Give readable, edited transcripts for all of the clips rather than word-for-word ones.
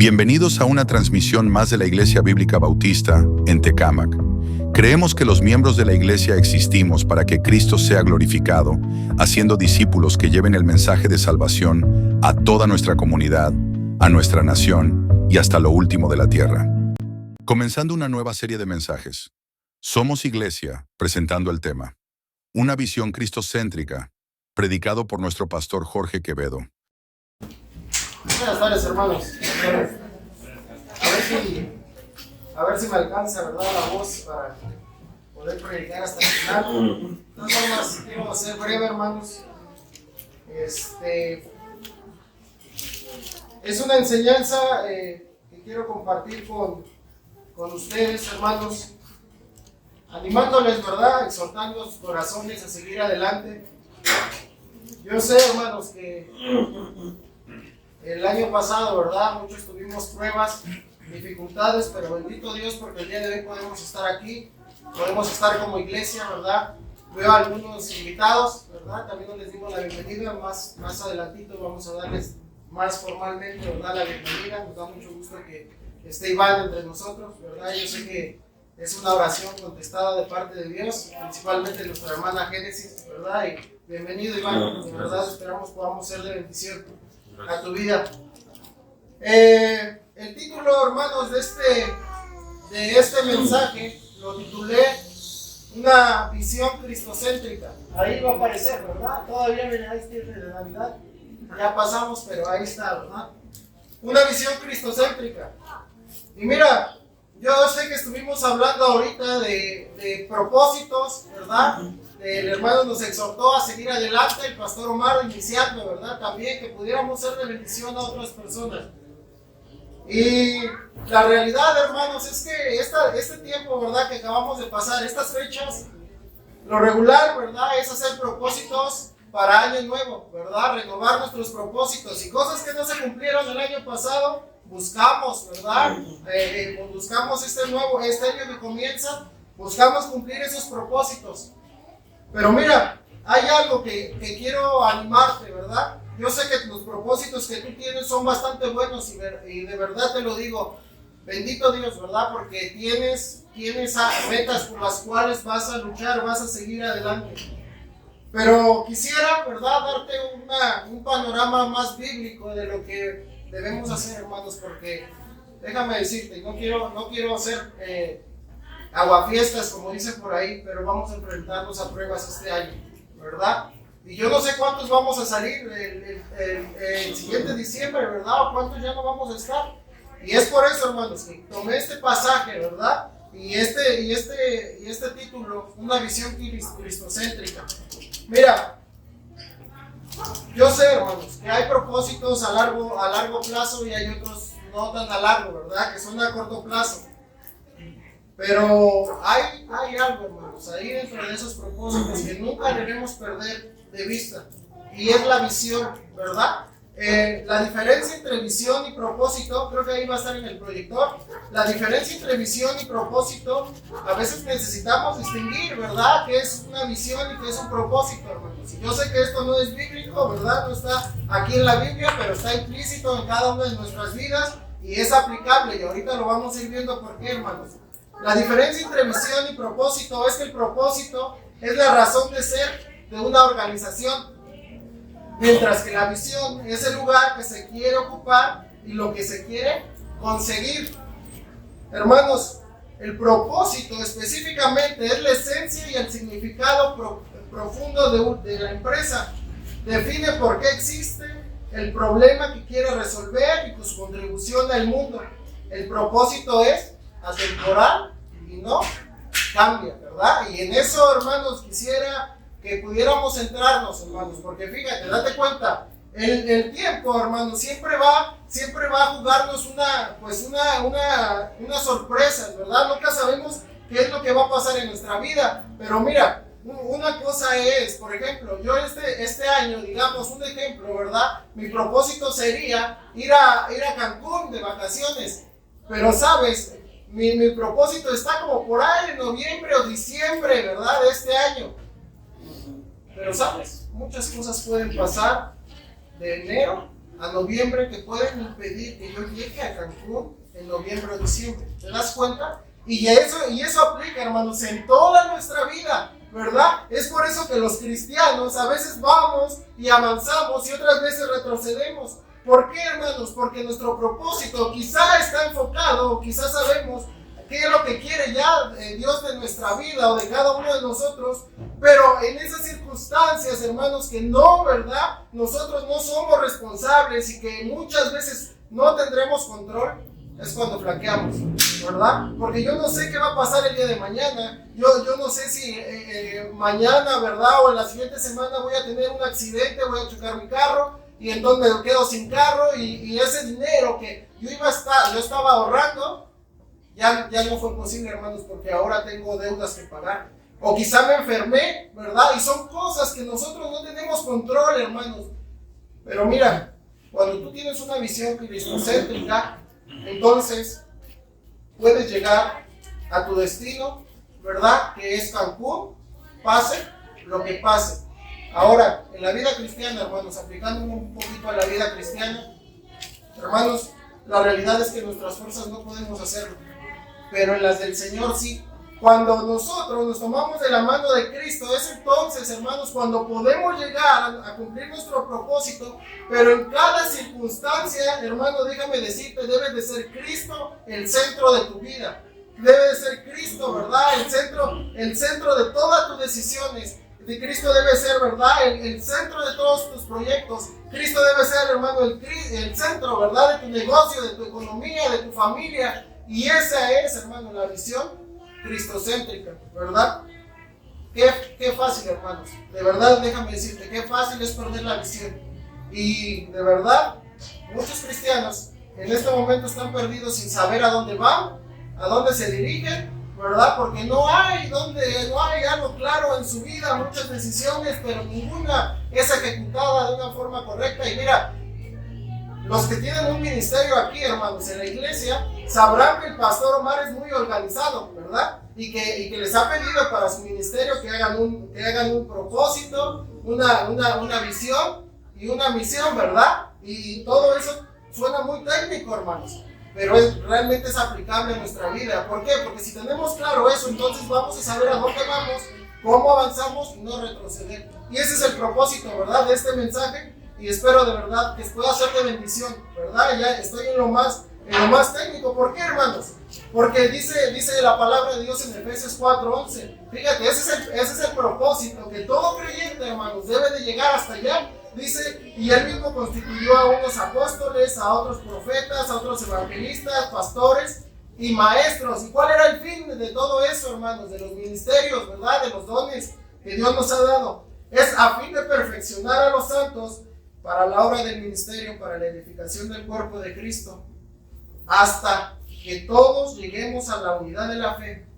Bienvenidos a una transmisión más de la Iglesia Bíblica Bautista en Tecámac. Creemos que los miembros de la Iglesia existimos para que Cristo sea glorificado, haciendo discípulos que lleven el mensaje de salvación a toda nuestra comunidad, a nuestra nación y hasta lo último de la tierra. Comenzando una nueva serie de mensajes. Somos Iglesia, presentando el tema Una visión cristocéntrica, predicado por nuestro pastor Jorge Quevedo. Buenas tardes, hermanos. A ver si me alcanza, ¿verdad?, la voz para poder predicar hasta el final. De todas formas, quiero ser breve, hermanos. Es una enseñanza que quiero compartir con ustedes, hermanos, animándoles, ¿verdad?, exhortando sus corazones a seguir adelante. Yo sé, hermanos, que el año pasado, ¿verdad?, muchos tuvimos pruebas, dificultades, pero bendito Dios porque el día de hoy podemos estar aquí, podemos estar como iglesia, ¿verdad? Veo a algunos invitados, ¿verdad? También les digo la bienvenida, más adelantito vamos a darles más formalmente, ¿verdad?, la bienvenida. Nos da mucho gusto que esté Iván entre nosotros, ¿verdad? Yo sé que es una oración contestada de parte de Dios, principalmente nuestra hermana Génesis, ¿verdad? Y bienvenido, Iván, de verdad esperamos podamos ser de bendición a tu vida. El título, hermanos, de este mensaje lo titulé Una visión cristocéntrica. Ahí va a aparecer, ¿verdad? Todavía me dejáis tiempo de Navidad. Ya pasamos, pero ahí está, ¿verdad? Una visión cristocéntrica. Y mira, yo sé que estuvimos hablando ahorita de propósitos, ¿verdad? El hermano nos exhortó a seguir adelante, el pastor Omar iniciando, ¿verdad? También que pudiéramos ser de bendición a otras personas. Y la realidad, hermanos, es que este tiempo, ¿verdad?, que acabamos de pasar, estas fechas, lo regular, ¿verdad?, es hacer propósitos para año nuevo, ¿verdad? Renovar nuestros propósitos y cosas que no se cumplieron el año pasado, buscamos, ¿verdad? Buscamos este año que comienza, buscamos cumplir esos propósitos. Pero mira, hay algo que quiero animarte, ¿verdad? Yo sé que los propósitos que tú tienes son bastante buenos y de verdad te lo digo, bendito Dios, ¿verdad? Porque tienes metas por las cuales vas a luchar, vas a seguir adelante. Pero quisiera, ¿verdad?, darte un panorama más bíblico de lo que debemos hacer, hermanos, porque déjame decirte, no quiero hacer aguafiestas, como dicen por ahí, pero vamos a enfrentarnos a pruebas este año, ¿verdad? Y yo no sé cuántos vamos a salir el siguiente diciembre, ¿verdad? O cuántos ya no vamos a estar. Y es por eso, hermanos, que tomé este pasaje, ¿verdad? Y este título, una visión cristocéntrica. Mira, yo sé, hermanos, que hay propósitos a largo plazo y hay otros no tan a largo, ¿verdad? Que son a corto plazo. Pero hay algo, hermanos, ahí dentro de esos propósitos que nunca debemos perder de vista, y es la visión, ¿verdad? La diferencia entre visión y propósito, creo que ahí va a estar en el proyector. La diferencia entre visión y propósito, a veces necesitamos distinguir, ¿verdad?, qué es una visión y qué es un propósito, hermanos. Y yo sé que esto no es bíblico, ¿verdad? No está aquí en la Biblia, pero está implícito en cada una de nuestras vidas y es aplicable, y ahorita lo vamos a ir viendo por qué, hermanos. La diferencia entre visión y propósito es que el propósito es la razón de ser de una organización, mientras que la visión es el lugar que se quiere ocupar y lo que se quiere conseguir. Hermanos, el propósito específicamente es la esencia y el significado profundo de la empresa. Define por qué existe, el problema que quiere resolver y su contribución al mundo. El propósito es atemporal y no cambia, ¿verdad? Y en eso, hermanos, quisiera que pudiéramos centrarnos, hermanos, porque fíjate, date cuenta, el tiempo, hermanos, siempre va a jugarnos una sorpresa, ¿verdad? Nunca sabemos qué es lo que va a pasar en nuestra vida, pero mira, una cosa es, por ejemplo, yo este año, digamos, un ejemplo, ¿verdad? Mi propósito sería ir a Cancún de vacaciones, pero sabes, mi propósito está como por ahí en noviembre o diciembre, ¿verdad?, de este año. Pero sabes, muchas cosas pueden pasar de enero a noviembre que pueden impedir que yo llegue a Cancún en noviembre o diciembre. ¿Te das cuenta? Y eso aplica, hermanos, en toda nuestra vida, ¿verdad? Es por eso que los cristianos a veces vamos y avanzamos y otras veces retrocedemos. ¿Por qué, hermanos? Porque nuestro propósito quizá está enfocado, o quizá sabemos qué es lo que quiere ya Dios de nuestra vida o de cada uno de nosotros, pero en esas circunstancias, hermanos, que no, ¿verdad? Nosotros no somos responsables y que muchas veces no tendremos control, es cuando flaqueamos, ¿verdad? Porque yo no sé qué va a pasar el día de mañana, yo no sé si mañana, ¿verdad? O en la siguiente semana voy a tener un accidente, voy a chocar mi carro y entonces me quedo sin carro y ese dinero que yo estaba ahorrando, ya no fue posible, hermanos, porque ahora tengo deudas que pagar. O quizá me enfermé, ¿verdad? Y son cosas que nosotros no tenemos control, hermanos. Pero mira, cuando tú tienes una visión cristocéntrica, entonces puedes llegar a tu destino, ¿verdad? Que es Cancún, pase lo que pase. Ahora, en la vida cristiana, hermanos, aplicando un poquito a la vida cristiana, hermanos, la realidad es que nuestras fuerzas no podemos hacerlo, pero en las del Señor sí. Cuando nosotros nos tomamos de la mano de Cristo, es entonces, hermanos, cuando podemos llegar a cumplir nuestro propósito, pero en cada circunstancia, hermano, déjame decirte, debe de ser Cristo el centro de tu vida. Debe de ser Cristo, ¿verdad? El centro de todas tus decisiones. De Cristo debe ser, ¿verdad? El centro de todos tus proyectos. Cristo debe ser, hermano, el centro, ¿verdad? De tu negocio, de tu economía, de tu familia. Y esa es, hermano, la visión cristocéntrica, ¿verdad? Qué fácil, hermanos. De verdad, déjame decirte, qué fácil es perder la visión. Y de verdad, muchos cristianos en este momento están perdidos sin saber a dónde van, a dónde se dirigen, ¿verdad? Porque no hay algo claro en su vida, muchas decisiones, pero ninguna es ejecutada de una forma correcta. Y mira, los que tienen un ministerio aquí, hermanos, en la iglesia, sabrán que el pastor Omar es muy organizado, ¿verdad? Y que les ha pedido para su ministerio que hagan un propósito, una visión y una misión, ¿verdad? Y todo eso suena muy técnico, hermanos, pero realmente es aplicable en nuestra vida. ¿Por qué? Porque si tenemos claro eso, entonces vamos a saber a dónde vamos, cómo avanzamos y no retroceder. Y ese es el propósito, ¿verdad?, de este mensaje. Y espero de verdad que pueda ser de bendición, ¿verdad? Ya estoy en lo más técnico. ¿Por qué, hermanos? Porque dice la palabra de Dios en Efesios 4:11. Fíjate, ese es el propósito, que todo creyente, hermanos, debe de llegar hasta allá. Dice, y él mismo constituyó a unos apóstoles, a otros profetas, a otros evangelistas, pastores y maestros. ¿Y cuál era el fin de todo eso, hermanos? De los ministerios, ¿verdad? De los dones que Dios nos ha dado. Es a fin de perfeccionar a los santos para la obra del ministerio, para la edificación del cuerpo de Cristo, hasta que todos lleguemos a la unidad de la fe,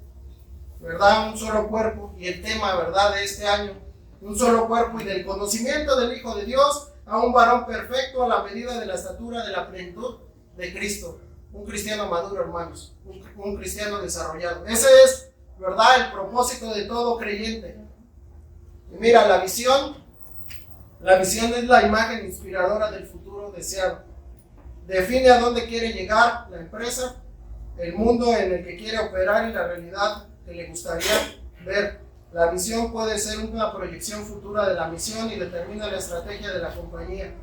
¿verdad? Un solo cuerpo. Y el tema, ¿verdad?, de este año, un solo cuerpo, y del conocimiento del Hijo de Dios, a un varón perfecto a la medida de la estatura de la plenitud de Cristo. Un cristiano maduro, hermanos, un cristiano desarrollado. Ese es, ¿verdad?, el propósito de todo creyente. Y mira, la visión es la imagen inspiradora del futuro deseado. Define a dónde quiere llegar la empresa, el mundo en el que quiere operar y la realidad que le gustaría ver. La visión puede ser una proyección futura de la misión y determina la estrategia de la compañía.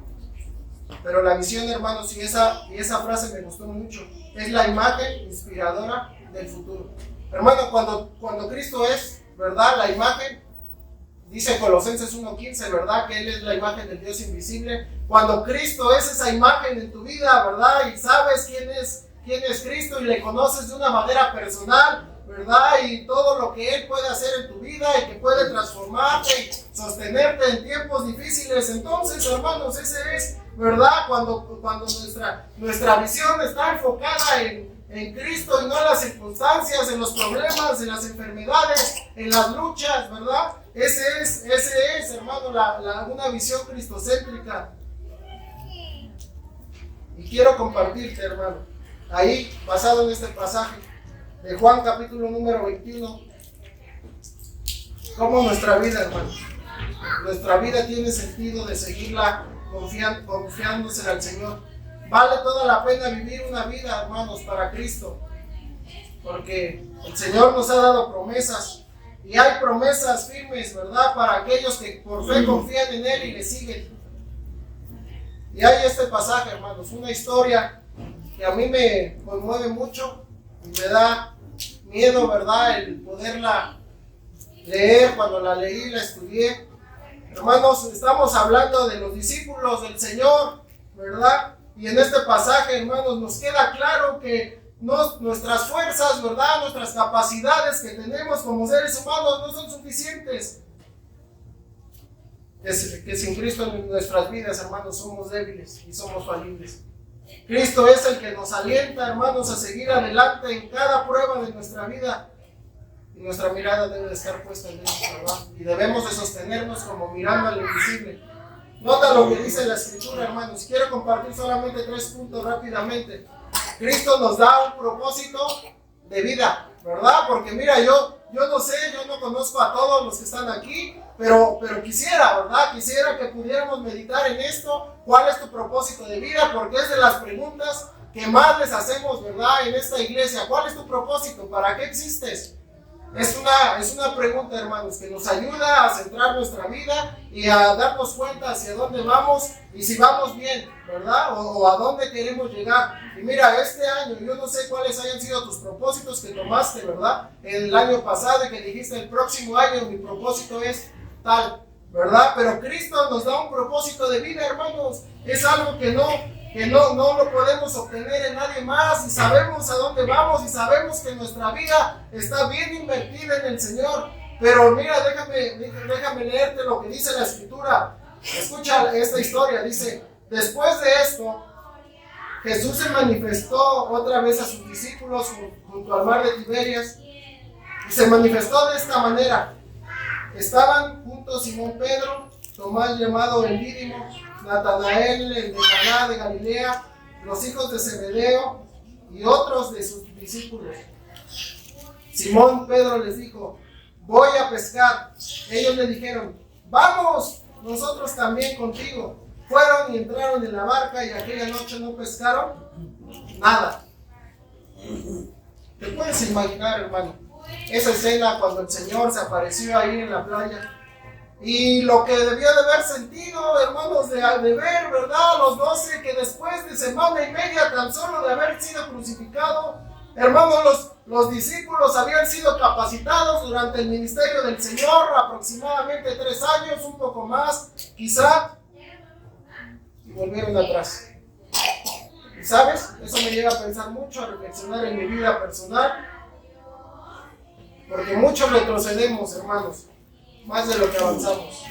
Pero la visión, hermanos, y esa frase me gustó mucho, es la imagen inspiradora del futuro. Hermano, cuando Cristo es, ¿verdad?, la imagen, dice Colosenses 1:15, ¿verdad?, que Él es la imagen del Dios invisible. Cuando Cristo es esa imagen en tu vida, ¿verdad?, y sabes quién es Cristo y le conoces de una manera personal, ¿verdad?, y todo lo que Él puede hacer en tu vida y que puede transformarte y sostenerte en tiempos difíciles, entonces, hermanos, ese es, ¿verdad?, cuando nuestra visión está enfocada en Cristo y no en las circunstancias, en los problemas, en las enfermedades, en las luchas, ¿verdad? Ese es, hermano, una visión cristocéntrica. Y quiero compartirte, hermano, ahí, basado en este pasaje de Juan capítulo número 21, cómo nuestra vida, hermano, nuestra vida tiene sentido de seguirla confiándose al Señor. Vale toda la pena vivir una vida, hermanos, para Cristo, porque el Señor nos ha dado promesas, y hay promesas firmes, ¿verdad?, para aquellos que por fe confían en Él y le siguen. Y hay este pasaje, hermanos, una historia que a mí me conmueve mucho y me da miedo, ¿verdad?, el poderla leer. Cuando la leí, la estudié. Hermanos, estamos hablando de los discípulos del Señor, ¿verdad? Y en este pasaje, hermanos, nos queda claro que nuestras fuerzas, ¿verdad?, nuestras capacidades que tenemos como seres humanos no son suficientes. Que sin Cristo en nuestras vidas, hermanos, somos débiles y somos falibles. Cristo es el que nos alienta, hermanos, a seguir adelante en cada prueba de nuestra vida. Y nuestra mirada debe de estar puesta en Él, ¿verdad? Y debemos de sostenernos como mirando al invisible. Nota lo que dice la Escritura, hermanos. Quiero compartir solamente 3 puntos rápidamente. Cristo nos da un propósito de vida, ¿verdad? Porque mira, yo no sé, yo no conozco a todos los que están aquí, pero quisiera, ¿verdad? Quisiera que pudiéramos meditar en esto. ¿Cuál es tu propósito de vida? Porque es de las preguntas que más les hacemos, ¿verdad?, en esta iglesia. ¿Cuál es tu propósito? ¿Para qué existes? Es una pregunta, hermanos, que nos ayuda a centrar nuestra vida y a darnos cuenta hacia dónde vamos y si vamos bien, ¿verdad? O a dónde queremos llegar. Y mira, este año, yo no sé cuáles hayan sido tus propósitos que tomaste, ¿verdad? El año pasado, que dijiste el próximo año mi propósito es tal, ¿verdad? Pero Cristo nos da un propósito de vida, hermanos. Es algo que no lo podemos obtener en nadie más, y sabemos a dónde vamos y sabemos que nuestra vida está bien invertida en el Señor. Pero mira, déjame leerte lo que dice la Escritura. Escucha esta historia. Dice: después de esto, Jesús se manifestó otra vez a sus discípulos junto al mar de Tiberias, y se manifestó de esta manera. Estaban juntos Simón Pedro, Tomás llamado el Dídimo, Natanael, el de Caná de Galilea, los hijos de Zebedeo y otros de sus discípulos. Simón Pedro les dijo: voy a pescar. Ellos le dijeron: vamos, nosotros también contigo. Fueron y entraron en la barca, y aquella noche no pescaron nada. ¿Te puedes imaginar, hermano, esa escena cuando el Señor se apareció ahí en la playa? Y lo que debió de haber sentido, hermanos, de ver, ¿verdad?, los 12, que después de semana y media tan solo de haber sido crucificado, hermanos, los discípulos habían sido capacitados durante el ministerio del Señor, aproximadamente 3 años, un poco más, quizá, y volvieron atrás. ¿Y sabes? Eso me lleva a pensar mucho, a reflexionar en mi vida personal, porque muchos retrocedemos, hermanos, más de lo que avanzamos.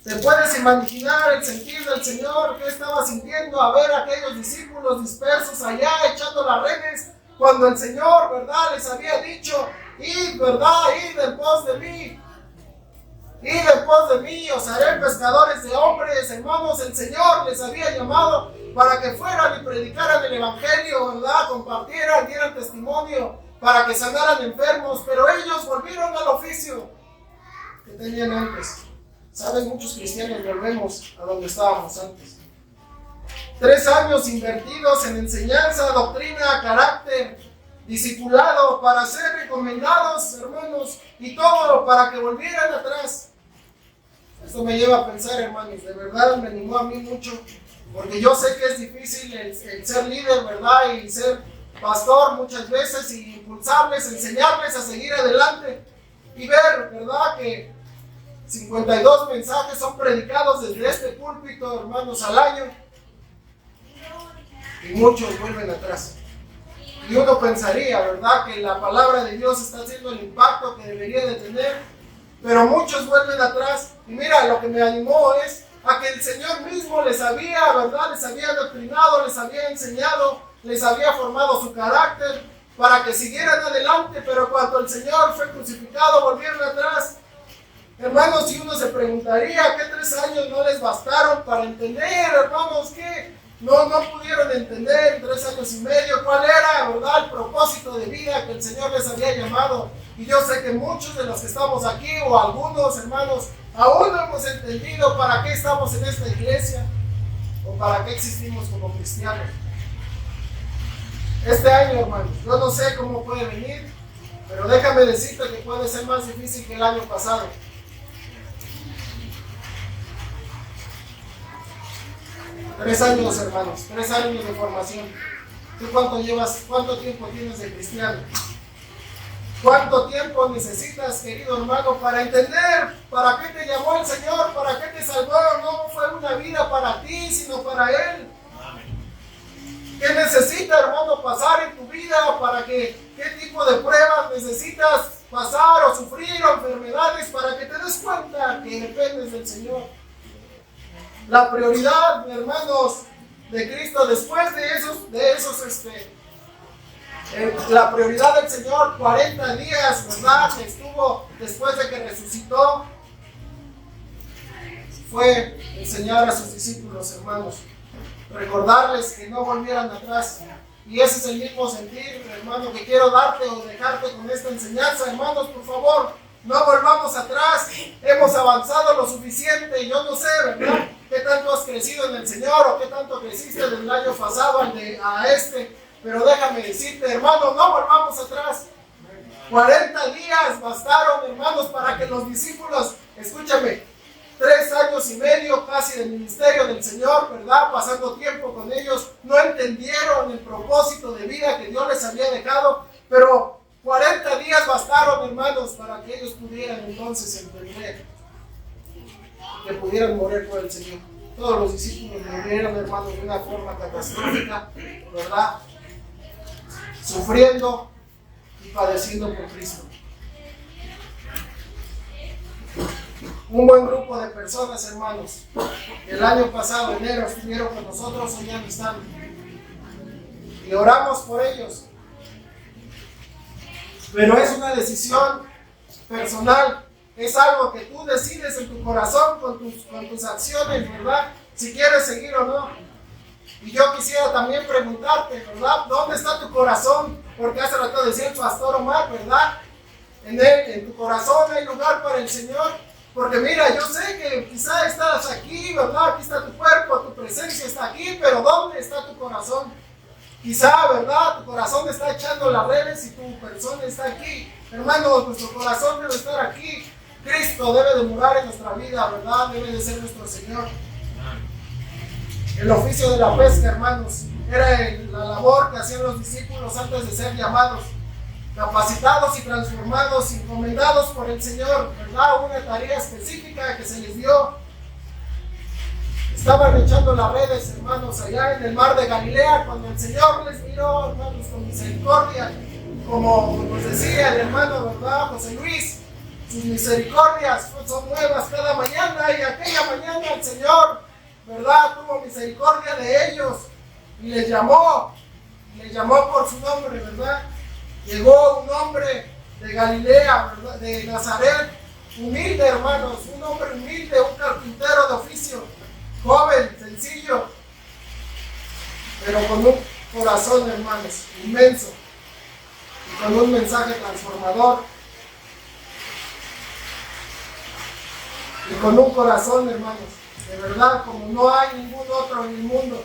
¿Te puedes imaginar el sentir del Señor? ¿Qué estaba sintiendo a ver a aquellos discípulos dispersos allá echando las redes, cuando el Señor, ¿verdad?, les había dicho: id, ¿verdad?, id en pos de mí, id en pos de mí, os haré pescadores de hombres? Hermanos, el Señor les había llamado para que fueran y predicaran el Evangelio, ¿verdad?, compartieran, dieran testimonio, para que sanaran enfermos, pero ellos volvieron al oficio que tenían antes. ¿Sabes? Muchos cristianos volvemos a donde estábamos antes. 3 años invertidos en enseñanza, doctrina, carácter, discipulado, para ser recomendados, hermanos, y todo para que volvieran atrás. Esto me lleva a pensar, hermanos, de verdad me animó a mí mucho, porque yo sé que es difícil el ser líder, ¿verdad?, y ser pastor muchas veces, y impulsarles, enseñarles a seguir adelante, y ver, ¿verdad?, que 52 mensajes son predicados desde este púlpito, hermanos, al año, y muchos vuelven atrás. Y uno pensaría, ¿verdad?, que la palabra de Dios está haciendo el impacto que debería de tener, pero muchos vuelven atrás. Y mira, lo que me animó es a que el Señor mismo les había, ¿verdad?, les había doctrinado, les había enseñado, les había formado su carácter para que siguieran adelante, pero cuando el Señor fue crucificado volvieron atrás. Hermanos, si uno se preguntaría ¿qué 3 años no les bastaron para entender, hermanos, que no pudieron entender en 3 años y medio cuál era, ¿verdad?, el propósito de vida que el Señor les había llamado? Y yo sé que muchos de los que estamos aquí, o algunos, hermanos, aún no hemos entendido para qué estamos en esta iglesia. ¿O para qué existimos como cristianos? Este año, hermanos, yo no sé cómo puede venir, pero déjame decirte que puede ser más difícil que el año pasado. Tres años, hermanos, 3 años de formación. ¿Tú cuánto llevas, cuánto tiempo tienes de cristiano? ¿Cuánto tiempo necesitas, querido hermano, para entender para qué te llamó el Señor, para qué te salvó? No fue una vida para ti, sino para Él. ¿Qué necesita, hermano, pasar en tu vida? ¿Qué tipo de pruebas necesitas pasar o sufrir o enfermedades para que te des cuenta que dependes del Señor? La prioridad, hermanos, de Cristo después la prioridad del Señor, 40 días, ¿verdad? Que estuvo después de que resucitó, fue enseñar a sus discípulos, hermanos, recordarles que no volvieran atrás. Y ese es el mismo sentir, hermano, que quiero darte o dejarte con esta enseñanza. Hermanos, por favor, no volvamos atrás. Hemos avanzado lo suficiente. Yo no sé, ¿verdad?, qué tanto has crecido en el Señor o qué tanto creciste del año pasado a este. Pero déjame decirte, hermano, no volvamos atrás. 40 días bastaron, hermanos, para que los discípulos, escúchame, 3 años y medio casi del ministerio del Señor, ¿verdad?, pasando tiempo con ellos, no entendieron el propósito de vida que Dios les había dejado, pero 40 días bastaron, hermanos, para que ellos pudieran entonces entender que pudieran morir por el Señor. Todos los discípulos murieron, hermanos, de una forma catastrófica, ¿verdad?, sufriendo y padeciendo por Cristo. Un buen grupo de personas, hermanos, el año pasado, enero, estuvieron con nosotros, hoy ya no están. Y oramos por ellos. Pero es una decisión personal, es algo que tú decides en tu corazón con tus acciones, ¿verdad?, si quieres seguir o no. Y yo quisiera también preguntarte, ¿verdad?, ¿dónde está tu corazón? Porque hace rato decía el pastor Omar, ¿verdad?, en tu corazón hay lugar para el Señor. Porque mira, yo sé que quizá estás aquí, ¿verdad?, aquí está tu cuerpo, tu presencia está aquí, pero ¿dónde está tu corazón? Quizá, ¿verdad?, tu corazón está echando las redes y tu persona está aquí. Hermano, nuestro corazón debe estar aquí. Cristo debe de morar en nuestra vida, ¿verdad?, debe de ser nuestro Señor. El oficio de la pesca, hermanos, era la labor que hacían los discípulos antes de ser llamados, capacitados y transformados, encomendados por el Señor, ¿verdad?, una tarea específica que se les dio. Estaban echando las redes, hermanos, allá en el mar de Galilea, cuando el Señor les miró, hermanos, con misericordia, como nos decía el hermano, ¿verdad?, José Luis, sus misericordias son nuevas cada mañana, y aquella mañana el Señor, ¿verdad?, tuvo misericordia de ellos y les llamó por su nombre, ¿verdad? Llegó un hombre de Galilea, ¿verdad?, de Nazaret, humilde, hermanos, un hombre humilde, un carpintero de oficio, joven, sencillo, pero con un corazón, hermanos, inmenso, y con un mensaje transformador, y con un corazón, hermanos, de verdad, como no hay ningún otro en el mundo,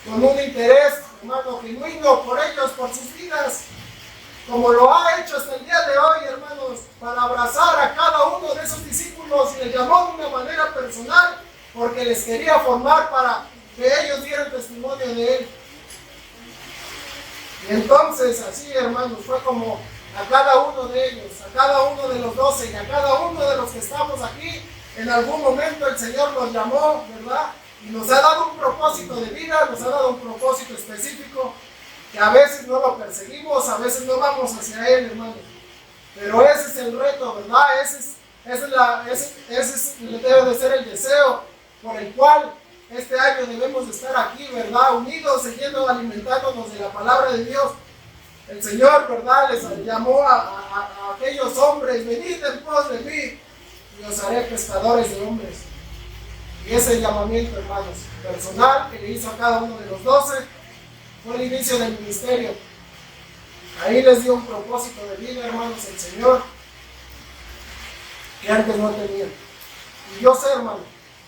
con un interés, hermano, genuino por ellos, por sus vidas, como lo ha hecho hasta el día de hoy, hermanos, para abrazar a cada uno de esos discípulos, y les llamó de una manera personal, porque les quería formar para que ellos dieran testimonio de Él. Y entonces, así, hermanos, fue como a cada uno de ellos, a cada uno de los 12 y a cada uno de los que estamos aquí, en algún momento el Señor nos llamó, ¿verdad?, y nos ha dado un propósito de vida, nos ha dado un propósito específico, que a veces no lo perseguimos, a veces no vamos hacia Él, hermano. Pero ese es el reto, ¿verdad? Ese debe de ser el deseo por el cual este año debemos de estar aquí, ¿verdad?, unidos, siguiendo, alimentándonos de la palabra de Dios. El Señor, ¿verdad?, les llamó a aquellos hombres: venid en pos de mí y os haré pescadores de hombres. Y ese llamamiento, hermanos, personal que le hizo a cada uno de los 12 fue el inicio del ministerio. Ahí les dio un propósito de vida, hermanos, el Señor, que antes no tenían. Y yo sé, hermano,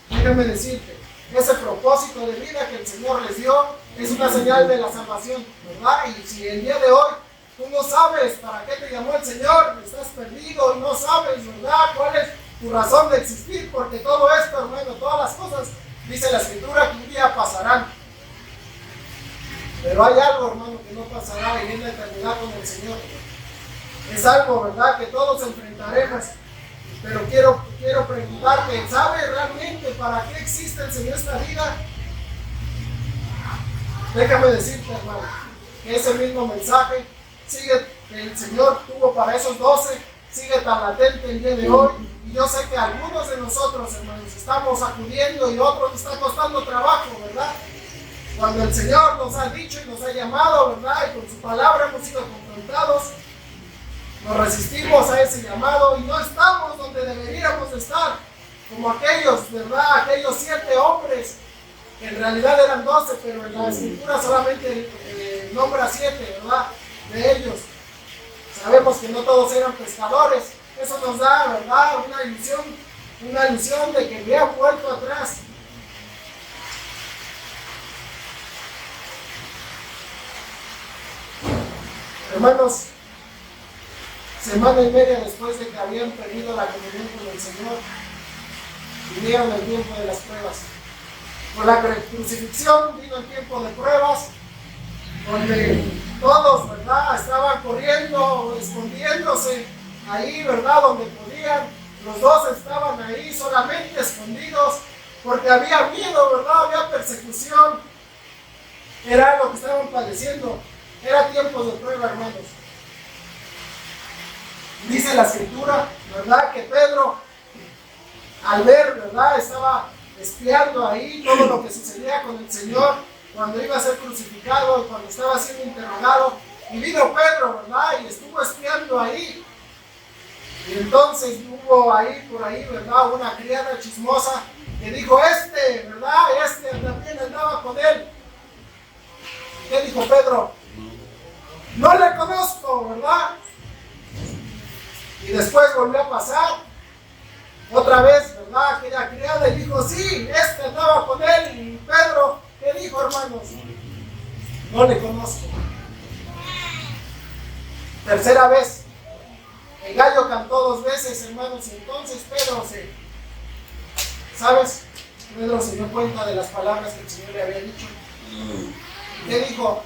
déjame decirte, ese propósito de vida que el Señor les dio es una señal de la salvación, ¿verdad? Y si el día de hoy tú no sabes para qué te llamó el Señor, estás perdido y no sabes, ¿verdad?, cuál es tu razón de existir, porque todo esto, hermano, todas las cosas, dice la Escritura, que un día pasarán. Pero hay algo, hermano, que no pasará y es la eternidad con el Señor. Es algo, ¿verdad?, que todos enfrentaremos. Pero quiero preguntarte, ¿sabe realmente para qué existe el Señor esta vida? Déjame decirte, hermano, que ese mismo mensaje que el Señor tuvo para esos 12, sigue tan latente el día de hoy. Y yo sé que algunos de nosotros, hermanos, estamos acudiendo y otros nos está costando trabajo, ¿verdad? Cuando el Señor nos ha dicho y nos ha llamado, ¿verdad?, y con su palabra hemos sido confrontados, nos resistimos a ese llamado y no estamos donde deberíamos estar, como aquellos, ¿verdad?, aquellos 7 hombres, que en realidad eran 12, pero en la Escritura solamente nombra 7, ¿verdad?, de ellos. Sabemos que no todos eran pescadores. Eso nos da, ¿verdad?, una ilusión de que habían vuelto atrás. Hermanos, semana y media después de que habían perdido la comunión con el Señor, vinieron el tiempo de las pruebas. Con la crucifixión vino el tiempo de pruebas, donde todos, ¿verdad?, estaban corriendo, escondiéndose ahí, ¿verdad?, donde podían. Los 12 estaban ahí solamente escondidos porque había miedo, ¿verdad?, había persecución. Era lo que estaban padeciendo. Era tiempo de prueba, hermanos. Dice la Escritura, ¿verdad?, que Pedro, al ver, ¿verdad?, estaba espiando ahí todo lo que sucedía con el Señor cuando iba a ser crucificado y cuando estaba siendo interrogado. Y vino Pedro, ¿verdad?, y estuvo espiando ahí. Y entonces hubo ahí, por ahí, ¿verdad?, una criada chismosa que dijo, ¿verdad?, también andaba con él. ¿Qué dijo Pedro? No le conozco, ¿verdad? Y después volvió a pasar otra vez, ¿verdad?, aquella criada y dijo, sí, andaba con él. Y Pedro, ¿qué dijo, hermanos? No le conozco. Tercera vez, el gallo cantó 2 veces, hermanos, y entonces Pedro ¿sabes? Pedro se dio cuenta de las palabras que el Señor le había dicho. ¿Qué dijo?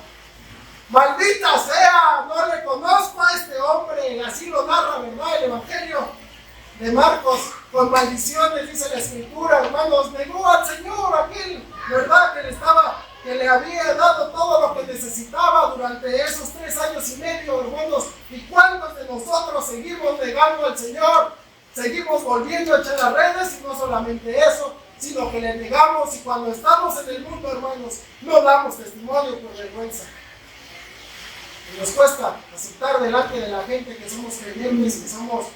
Maldita sea, no le conozco a este hombre. Así lo narra, ¿verdad?, el Evangelio de Marcos. Con maldiciones, dice la Escritura, hermanos, negó al Señor aquel, ¿verdad?, que le había dado todo lo que necesitaba durante esos 3 años y medio, hermanos. ¿Y cuántos de nosotros seguimos negando al Señor? Seguimos volviendo a echar las redes, y no solamente eso, sino que le negamos, y cuando estamos en el mundo, hermanos, no damos testimonio por vergüenza. Y nos cuesta aceptar delante de la gente que somos creyentes, que somos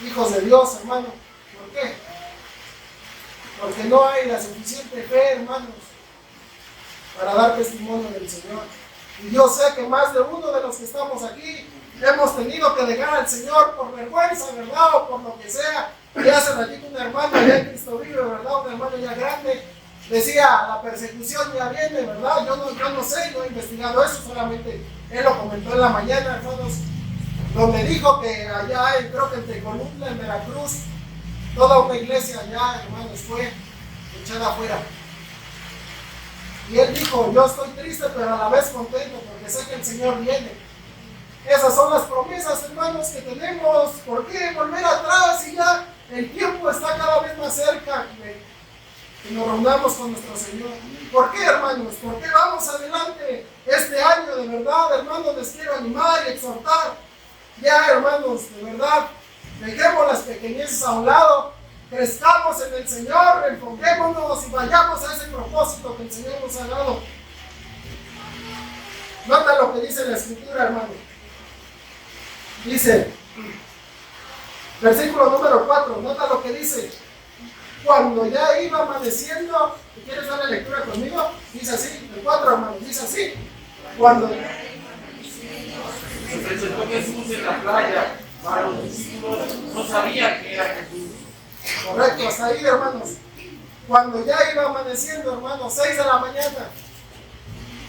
hijos de Dios, hermano. ¿Por qué? Porque no hay la suficiente fe, hermanos, para dar testimonio del Señor. Y yo sé que más de uno de los que estamos aquí hemos tenido que dejar al Señor por vergüenza, ¿verdad?, o por lo que sea. Y hace ratito una hermana ya en Cristo vive, ¿verdad?, una hermana ya grande, decía, la persecución ya viene, ¿verdad? Yo no sé, no he investigado eso, solamente él lo comentó en la mañana, hermanos, donde dijo que allá, creo que en Tecolutla, en Veracruz, toda una iglesia allá, hermanos, fue echada afuera. Y él dijo, yo estoy triste, pero a la vez contento, porque sé que el Señor viene. Esas son las promesas, hermanos, que tenemos. ¿Por qué volver atrás? Y ya el tiempo está cada vez más cerca que nos reunamos con nuestro Señor. ¿Por qué, hermanos? ¿Por qué vamos adelante este año? De verdad, hermanos, les quiero animar y exhortar. Ya, hermanos, de verdad, dejemos las pequeñeces a un lado, crezcamos en el Señor, enfoquémonos y vayamos a ese propósito que el Señor nos ha dado. Nota lo que dice la Escritura, hermano. Dice, versículo número 4, nota lo que dice. Cuando ya iba amaneciendo, ¿quieres dar la lectura conmigo? Dice así, el 4, hermano, dice así. Cuando se presentó Jesús en la playa para los discípulos, no sabían que era Jesús. Correcto, hasta ahí, hermanos. cuando ya iba amaneciendo, hermanos, 6 de la mañana,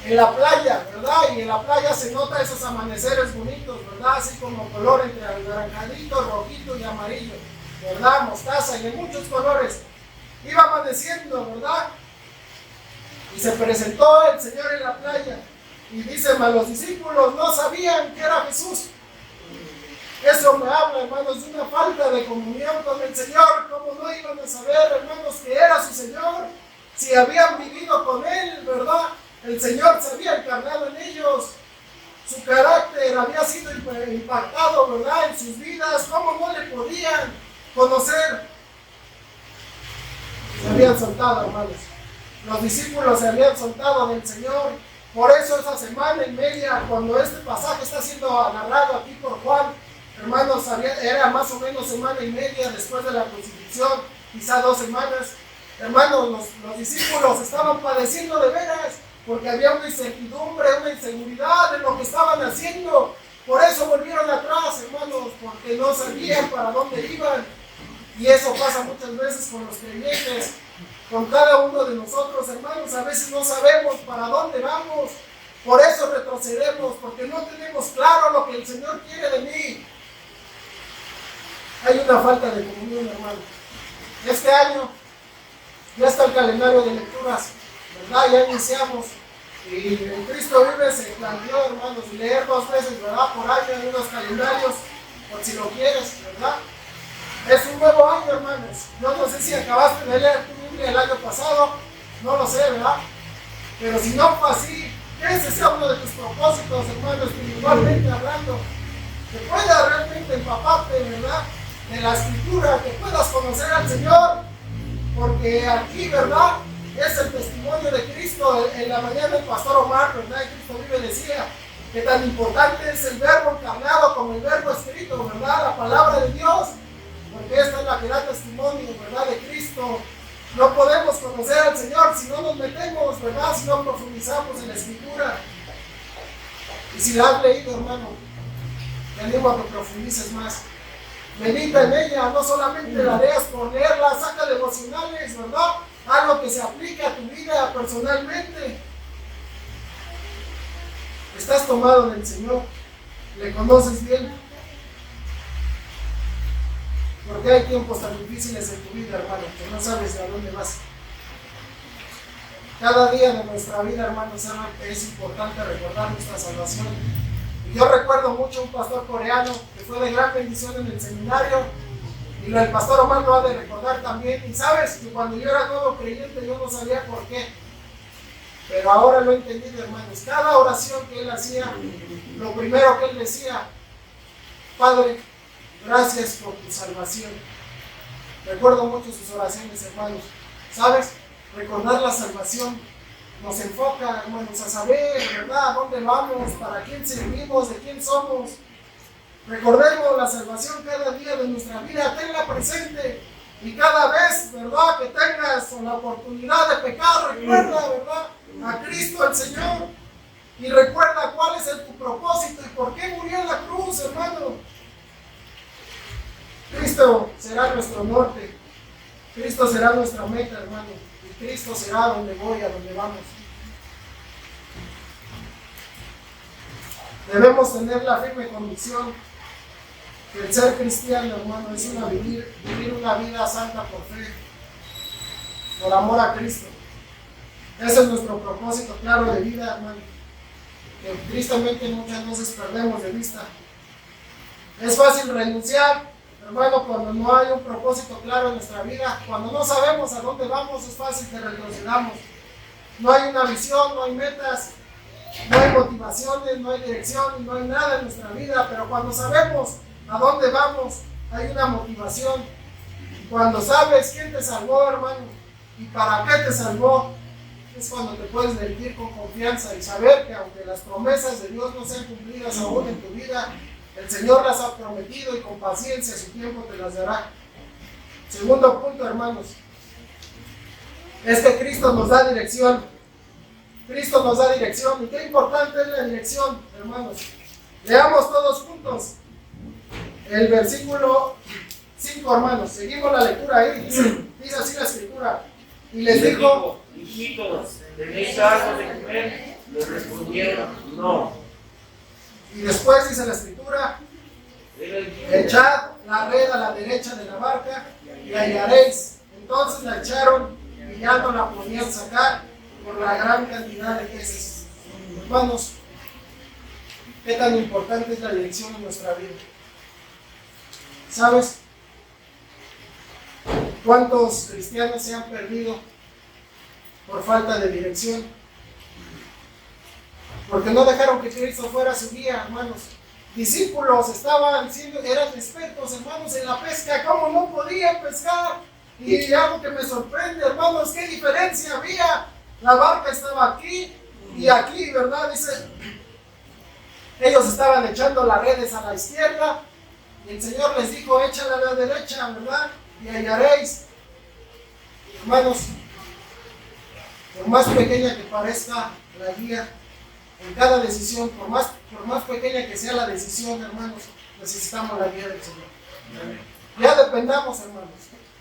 en la playa, ¿verdad? Y en la playa se nota esos amaneceres bonitos, ¿verdad? Así como color entre anaranjadito, rojito y amarillo, ¿verdad? Mostaza y de muchos colores. Iba amaneciendo, ¿verdad? Y se presentó el Señor en la playa. Y dice, los discípulos no sabían que era Jesús. Eso me habla, hermanos, de una falta de comunión con el Señor. ¿Cómo no iban a saber, hermanos, que era su Señor? Si habían vivido con Él, ¿verdad? El Señor se había encarnado en ellos. Su carácter había sido impactado, ¿verdad? En sus vidas. ¿Cómo no le podían conocer? Se habían soltado, hermanos. Los discípulos se habían soltado del Señor. Por eso esa semana y media, cuando este pasaje está siendo narrado aquí por Juan, hermanos, era más o menos semana y media después de la crucifixión, quizá 2 semanas. Hermanos, los discípulos estaban padeciendo de veras, porque había una incertidumbre, una inseguridad en lo que estaban haciendo. Por eso volvieron atrás, hermanos, porque no sabían para dónde iban. Y eso pasa muchas veces con los creyentes, con cada uno de nosotros, hermanos. A veces no sabemos para dónde vamos. Por eso retrocedemos, porque no tenemos claro lo que el Señor quiere de mí. Hay una falta de comunión, hermano. Este año ya está el calendario de lecturas, ¿verdad? Ya iniciamos. Y en Cristo Vive se planteó, hermanos, leer 2 veces, ¿verdad? Por año en unos calendarios, por si lo quieres, ¿verdad? Es un nuevo año, hermanos. Yo no sé si acabaste de leer tu Biblia el año pasado, no lo sé, ¿verdad? Pero si no fue así, que ese sea uno de tus propósitos, hermanos, espiritualmente hablando, que puedas realmente empaparte, ¿verdad?, de la Escritura, que puedas conocer al Señor, porque aquí, ¿verdad?, es el testimonio de Cristo. En la mañana el pastor Omar, ¿verdad?, en Cristo Vive decía que tan importante es el verbo encarnado como el verbo escrito, ¿verdad?, la palabra de Dios, porque esta es la que da testimonio, ¿verdad?, de Cristo. No podemos conocer al Señor si no nos metemos, ¿verdad?, si no profundizamos en la Escritura. Y si la has leído, hermano, te animo a que profundices más. Medita en ella, no solamente la leas por leerla, saca devocionales, ¿verdad? Algo que se aplique a tu vida personalmente. Estás tomado del Señor, le conoces bien. Porque hay tiempos tan difíciles en tu vida, hermano, que no sabes a dónde vas. Cada día de nuestra vida, hermano, es importante recordar nuestra salvación. Y yo recuerdo mucho un pastor coreano que fue de gran bendición en el seminario, y el pastor Omar lo ha de recordar también. Y sabes que cuando yo era nuevo creyente yo no sabía por qué, pero ahora lo he entendido, hermanos. Cada oración que él hacía, lo primero que él decía: Padre, gracias por tu salvación. Recuerdo mucho sus oraciones, hermanos. ¿Sabes? Recordar la salvación nos enfoca, hermanos, a saber, ¿verdad?, a dónde vamos, para quién servimos, de quién somos. Recordemos la salvación cada día de nuestra vida, tenla presente. Y cada vez, ¿verdad?, que tengas la oportunidad de pecar, recuerda, ¿verdad?, a Cristo el Señor. Y recuerda cuál es tu propósito y por qué murió en la cruz, hermano. Cristo será nuestro norte. Cristo será nuestra meta, hermano. Y Cristo será donde voy, a donde vamos. Debemos tener la firme convicción que el ser cristiano, hermano, es vivir una vida santa por fe, por amor a Cristo. Ese es nuestro propósito claro de vida, hermano, que tristemente muchas veces perdemos de vista. Es fácil renunciar, hermano, cuando no hay un propósito claro en nuestra vida. Cuando no sabemos a dónde vamos, es fácil que retrocedamos. No hay una visión, no hay metas, no hay motivaciones, no hay dirección, no hay nada en nuestra vida. Pero cuando sabemos a dónde vamos, hay una motivación. Cuando sabes quién te salvó, hermano, y para qué te salvó, es cuando te puedes dirigir con confianza y saber que aunque las promesas de Dios no sean cumplidas aún en tu vida, el Señor las ha prometido y con paciencia a su tiempo te las dará. Segundo punto, hermanos, es que Cristo nos da dirección. Cristo nos da dirección. ¿Y qué importante es la dirección, hermanos? Leamos todos juntos el versículo 5, hermanos. Seguimos la lectura ahí. Dice así la Escritura: Y les dijo, hijitos, ¿tenéis algo de comer? Le respondieron, no. y después dice la escritura, echad la red a la derecha de la barca y hallaréis. Entonces la echaron y ya no la podían sacar por la gran cantidad de peces. Hermanos, ¿qué tan importante es la dirección en nuestra vida? ¿Sabes cuántos cristianos se han perdido por falta de dirección? Porque no dejaron que Cristo fuera su guía, hermanos. Discípulos estaban siendo, eran expertos, hermanos, en la pesca. ¿Cómo no podían pescar? Y algo que me sorprende, hermanos, ¿qué diferencia había? La barca estaba aquí y aquí, ¿verdad? Dice, ellos estaban echando las redes a la izquierda y el Señor les dijo, échala a la derecha, ¿verdad? Y hallaréis. Hermanos, por más pequeña que parezca la guía, en cada decisión, por más pequeña que sea la decisión, hermanos, necesitamos la guía del Señor. Ya dependamos, hermanos.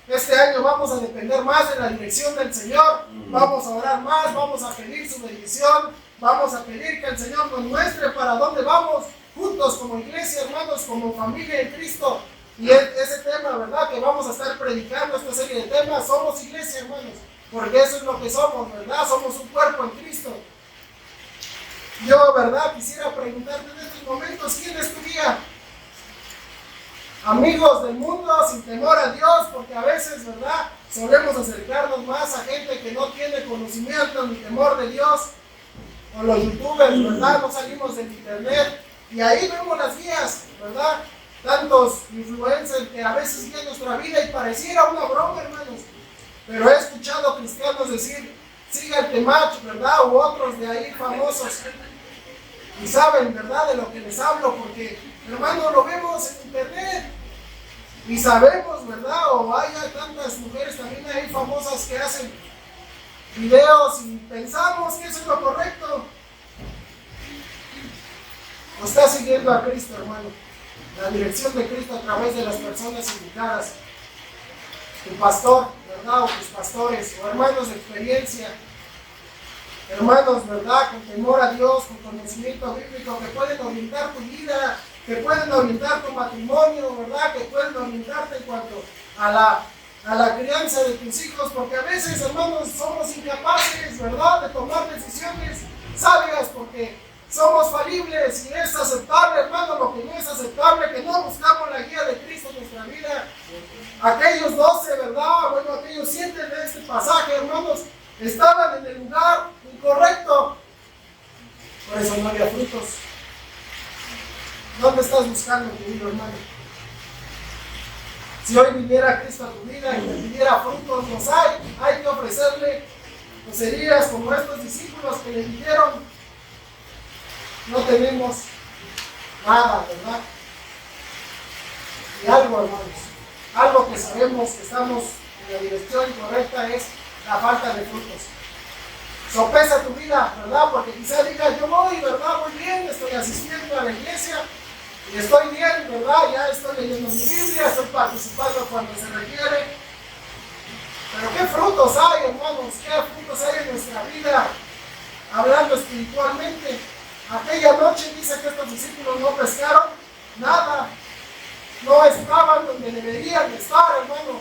Este año vamos a depender más de la dirección del Señor. Vamos a orar más, vamos a pedir su bendición. Vamos a pedir que el Señor nos muestre para dónde vamos, juntos como iglesia, hermanos, como familia en Cristo. Y ese tema, ¿verdad? Que vamos a estar predicando, esta serie de temas, somos iglesia, hermanos. Porque eso es lo que somos, ¿verdad? Somos un cuerpo en Cristo. Yo, ¿verdad? Quisiera preguntarte en estos momentos, ¿quién es tu guía? Amigos del mundo, sin temor a Dios, porque a veces, ¿verdad? Solemos acercarnos más a gente que no tiene conocimiento ni temor de Dios. O los youtubers, ¿verdad? No salimos del internet. Y ahí vemos las guías, ¿verdad? Tantos influencers que a veces guían nuestra vida y pareciera una broma, hermanos. Pero he escuchado cristianos decir, siga el Temach, ¿verdad? U otros de ahí famosos. Y saben, ¿verdad? De lo que les hablo, porque, hermano, lo vemos en internet. Y sabemos, ¿verdad? O hay tantas mujeres también ahí famosas que hacen videos y pensamos que eso es lo correcto. No está siguiendo a Cristo, hermano. La dirección de Cristo a través de las personas indicadas. Tu pastor, ¿verdad? O tus pastores, o hermanos de experiencia. Hermanos, ¿verdad? Con temor a Dios, con conocimiento bíblico, que pueden orientar tu vida, que pueden orientar tu matrimonio, ¿verdad? Que pueden orientarte en cuanto a la crianza de tus hijos, porque a veces, hermanos, somos incapaces, ¿verdad? De tomar decisiones sabias, porque somos falibles y es aceptable, hermano, lo que no es aceptable, que no buscamos la guía de Cristo en nuestra vida. Aquellos 12, ¿verdad? Bueno, aquellos 7 de este pasaje, hermanos, estaban en el lugar incorrecto. Por eso no había frutos. ¿Dónde estás buscando en tu vida, hermano? Si hoy viniera Cristo a tu vida y te pidiera frutos, los hay que ofrecerle. Pues serías como estos discípulos que le dijeron, no tenemos nada, ¿verdad? Y algo, hermanos, algo que sabemos que estamos en la dirección incorrecta es la falta de frutos. Sopesa tu vida, ¿verdad? Porque quizá digas, yo voy, ¿verdad? Muy bien, estoy asistiendo a la iglesia y estoy bien, ¿verdad? Ya estoy leyendo mi Biblia, estoy participando cuando se requiere. Pero ¿qué frutos hay, hermanos? ¿Qué frutos hay en nuestra vida? Hablando espiritualmente. Aquella noche dice que estos discípulos no pescaron nada. No estaban donde deberían estar, hermano.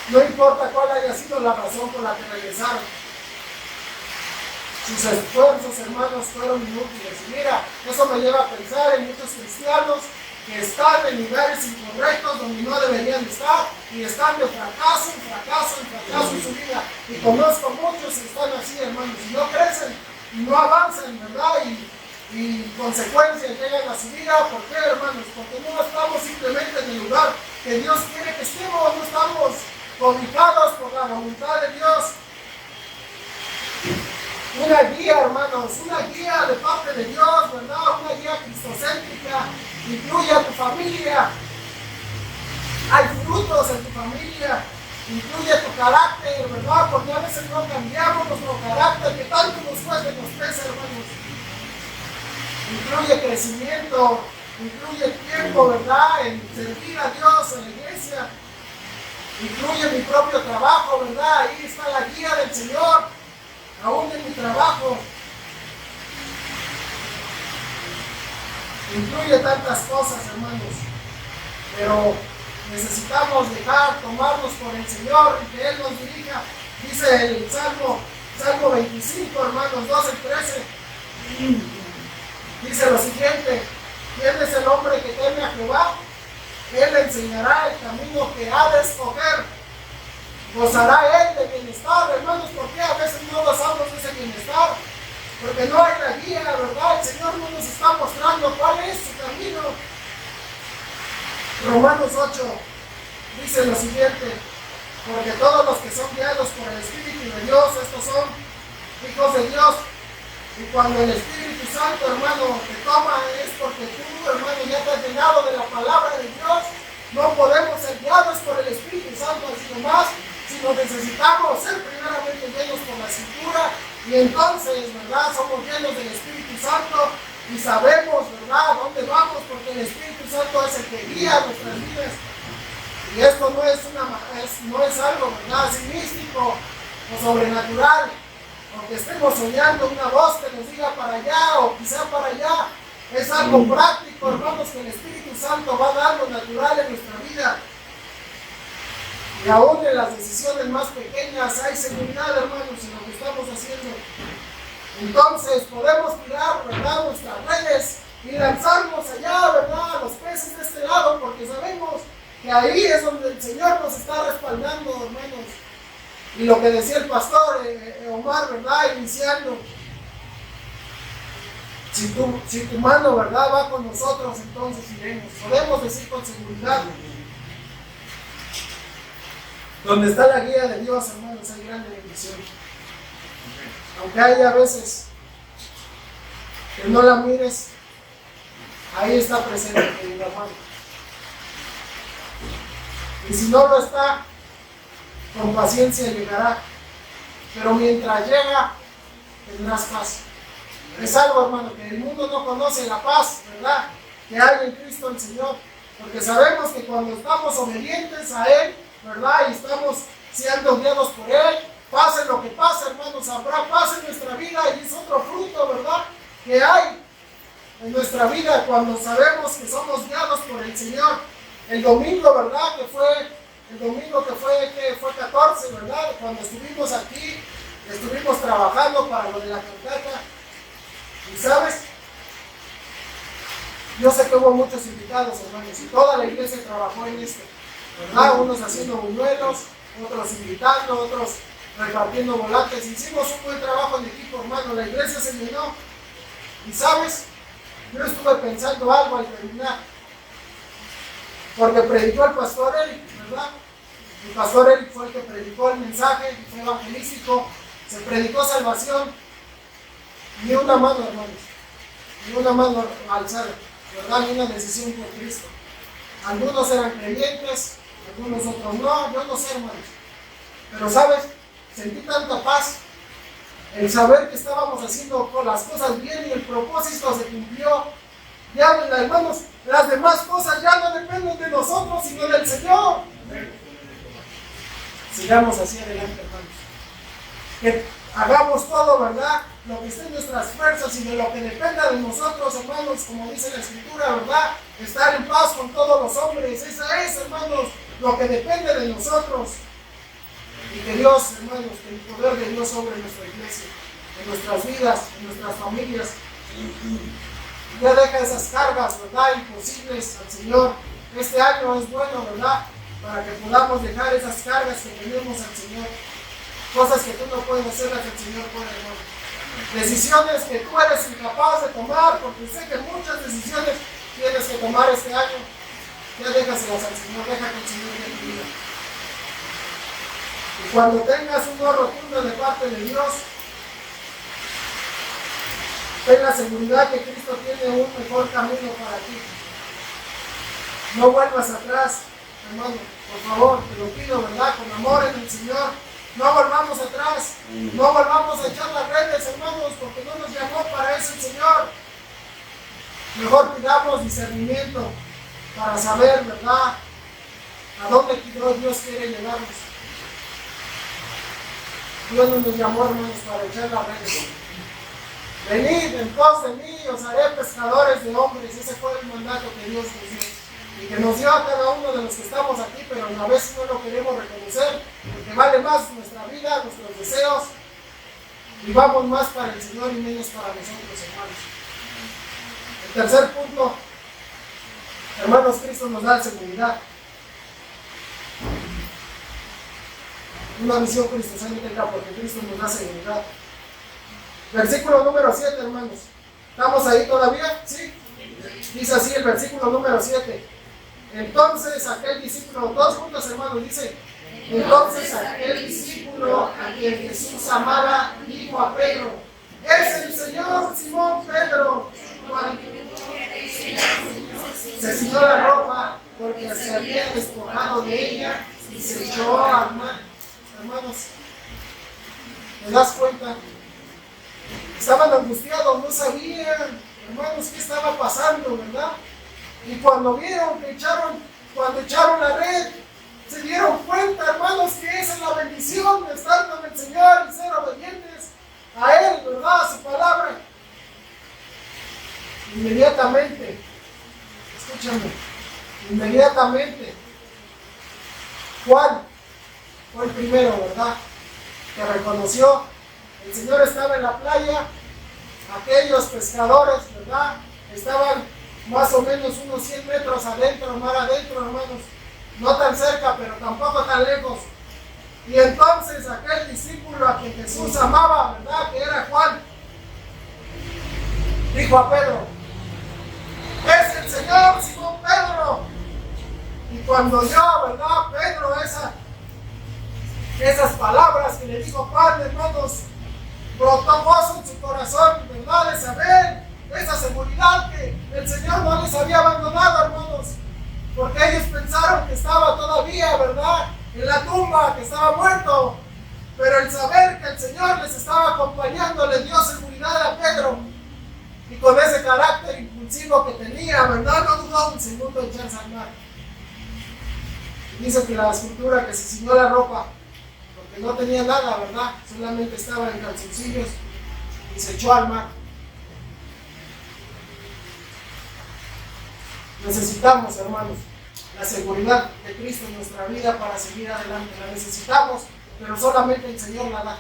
No importa cuál haya sido la razón por la que regresaron. Sus esfuerzos, hermanos, fueron inútiles. Y mira, eso me lleva a pensar en muchos cristianos que están en lugares incorrectos donde no deberían estar y están de fracaso en fracaso en fracaso en su vida. Y conozco muchos que están así, hermanos, y no crecen y no avanzan, ¿verdad? Y consecuencias llegan a su vida. ¿Por qué, hermanos? Porque no estamos simplemente en el lugar que Dios quiere que estemos, no estamos cobijados por la voluntad de Dios. Una guía, hermanos, una guía de parte de Dios, ¿verdad? Una guía cristocéntrica, incluye a tu familia. Hay frutos en tu familia, incluye tu carácter, ¿verdad? Porque a veces no cambiamos nuestro carácter, que tanto nos cuesta y nos pesa, hermanos. Incluye crecimiento, incluye tiempo, ¿verdad? En servir a Dios, en la iglesia. incluye mi propio trabajo, ¿verdad? Ahí está la guía del Señor, aún en mi trabajo. Incluye tantas cosas, hermanos, pero necesitamos tomarnos por el Señor y que Él nos dirija. Dice el Salmo 25, hermanos, 12 y 13, dice lo siguiente: ¿quién es el hombre que teme a Jehová? Él le enseñará el camino que ha de escoger. Gozará él de bienestar, hermanos. ¿Por qué a veces no gozamos de ese bienestar? Porque no hay la guía, ¿verdad? El Señor no nos está mostrando cuál es su camino. Romanos 8 dice lo siguiente: porque todos los que son guiados por el Espíritu de Dios, estos son hijos de Dios. Y cuando el Espíritu Santo, hermano, te toma, es porque tú, hermano, ya te has llenado de la palabra de Dios. No podemos ser guiados por el Espíritu Santo así nomás, sino necesitamos ser primeramente llenos por la Escritura, y entonces, ¿verdad?, somos llenos del Espíritu Santo y sabemos, ¿verdad?, dónde vamos, porque el Espíritu Santo es el que guía nuestras vidas. Y esto no es algo, ¿verdad?, así místico o sobrenatural, aunque estemos soñando una voz que nos diga para allá o quizá para allá. Es algo práctico, hermanos, que el Espíritu Santo va dando natural en nuestra vida. Y aún en las decisiones más pequeñas hay seguridad, hermanos, en lo que estamos haciendo. Entonces podemos tirar, ¿verdad?, nuestras redes y lanzarnos allá, ¿verdad?, a los peces de este lado, porque sabemos que ahí es donde el Señor nos está respaldando, hermanos. Y lo que decía el pastor Omar, ¿verdad?, iniciando: si tu mano, ¿verdad?, va con nosotros, entonces iremos. Podemos decir con seguridad: donde está la guía de Dios, hermanos, hay grande bendición. Aunque hay a veces que no la mires, ahí está presente, querido hermano. Y si no lo está, con paciencia llegará. Pero mientras llega, tendrás paz. Es algo, hermano, que el mundo no conoce, la paz, ¿verdad?, que hay en Cristo el Señor. Porque sabemos que cuando estamos obedientes a Él, ¿verdad?, y estamos siendo guiados por Él, pase lo que pase, hermanos, habrá paz en nuestra vida, y es otro fruto, ¿verdad?, que hay en nuestra vida cuando sabemos que somos guiados por el Señor. El domingo, ¿verdad?, que fue 14, ¿verdad?, cuando estuvimos aquí, estuvimos trabajando para lo de la cantata. Y sabes, yo sé que hubo muchos invitados, hermanos, y toda la iglesia trabajó en esto, ¿verdad? Unos haciendo buñuelos, otros invitando, otros repartiendo volantes. Hicimos un buen trabajo en equipo, hermano. La iglesia se llenó. Y sabes, yo estuve pensando algo al terminar, porque predicó el pastor Eric, ¿verdad? El pastor Eric fue el que predicó el mensaje, fue evangelístico, se predicó salvación. Ni una mano, hermanos, ni una mano alzada, ¿verdad?, ni una decisión por Cristo. Algunos eran creyentes, algunos otros no, yo no sé, hermanos. Pero sabes, sentí tanta paz, el saber que estábamos haciendo las cosas bien y el propósito se cumplió. Ya, hermanos, las demás cosas ya no dependen de nosotros, sino del Señor. Sigamos hacia adelante, hermanos. Que hagamos todo, ¿verdad?, lo que esté en nuestras fuerzas y de lo que dependa de nosotros, hermanos, como dice la Escritura, ¿verdad?, estar en paz con todos los hombres. Esa es, hermanos, lo que depende de nosotros. Y que Dios, hermanos, que el poder de Dios sobre nuestra iglesia, en nuestras vidas, en nuestras familias. Ya deja esas cargas, ¿verdad?, imposibles al Señor. Este año es bueno, ¿verdad?, para que podamos dejar esas cargas que tenemos al Señor. Cosas que tú no puedes hacer, las que el Señor puede, hermano. Decisiones que tú eres incapaz de tomar, porque sé que muchas decisiones tienes que tomar este año. Ya déjaselas al Señor, deja que el Señor te ayude. Y cuando tengas un no rotundo de parte de Dios, ten la seguridad que Cristo tiene un mejor camino para ti. No vuelvas atrás, hermano, por favor, te lo pido, ¿verdad?, con amor en el Señor. No volvamos atrás, no volvamos a echar las redes, hermanos, porque no nos llamó para eso el Señor. Mejor pidamos discernimiento para saber, ¿verdad?, ¿A dónde Dios quiere llevarnos? Dios no nos llamó, hermanos, para echar las redes. Venid en pos de mí, os haré pescadores de hombres. Ese fue el mandato que Dios nos dio. Y que nos dio a cada uno de los que estamos aquí, pero a veces no lo queremos reconocer, porque vale más nuestra vida, nuestros deseos, y vamos más para el Señor y menos para nosotros, hermanos. El tercer punto, hermanos, Cristo nos da seguridad. Una visión cristocéntrica, porque Cristo nos da seguridad. Versículo número 7, hermanos. ¿Estamos ahí todavía? ¿Sí? Dice así el versículo número 7. Entonces aquel discípulo, todos juntos, hermanos, dice: entonces aquel discípulo a quien Jesús amaba dijo a Pedro: es el Señor. Simón Pedro, se ciñó la ropa porque se había despojado de ella y se echó al mar. Hermanos, ¿te das cuenta? Estaban angustiados, no sabían, hermanos, qué estaba pasando, ¿verdad? Y cuando vieron que cuando echaron la red, se dieron cuenta, hermanos, que esa es la bendición de estar con el Señor y ser obedientes a Él, ¿verdad? A su palabra. Inmediatamente, escúchame, inmediatamente, Juan fue el primero, ¿verdad?, que reconoció. El Señor estaba en la playa, aquellos pescadores, ¿verdad?, estaban más o menos unos 100 metros adentro, mar adentro, hermanos, no tan cerca, pero tampoco tan lejos. Y entonces aquel discípulo a quien Jesús amaba, ¿verdad?, que era Juan, dijo a Pedro: es el Señor, Simón Pedro. Y cuando oyó, ¿verdad?, Pedro esas palabras que le dijo Juan, hermanos, brotó gozo en su corazón, ¿verdad?, de saber esa seguridad que el Señor no les había abandonado, hermanos, porque ellos pensaron que estaba todavía, ¿verdad?, en la tumba, que estaba muerto, pero el saber que el Señor les estaba acompañando le dio seguridad a Pedro, y con ese carácter impulsivo que tenía, ¿verdad?, no dudó un segundo en echarse al mar. Dice que la escritura que se ciñó la ropa, porque no tenía nada, ¿verdad?, solamente estaba en calzoncillos, y se echó al mar. Necesitamos, hermanos, la seguridad de Cristo en nuestra vida para seguir adelante. La necesitamos, pero solamente el Señor la da.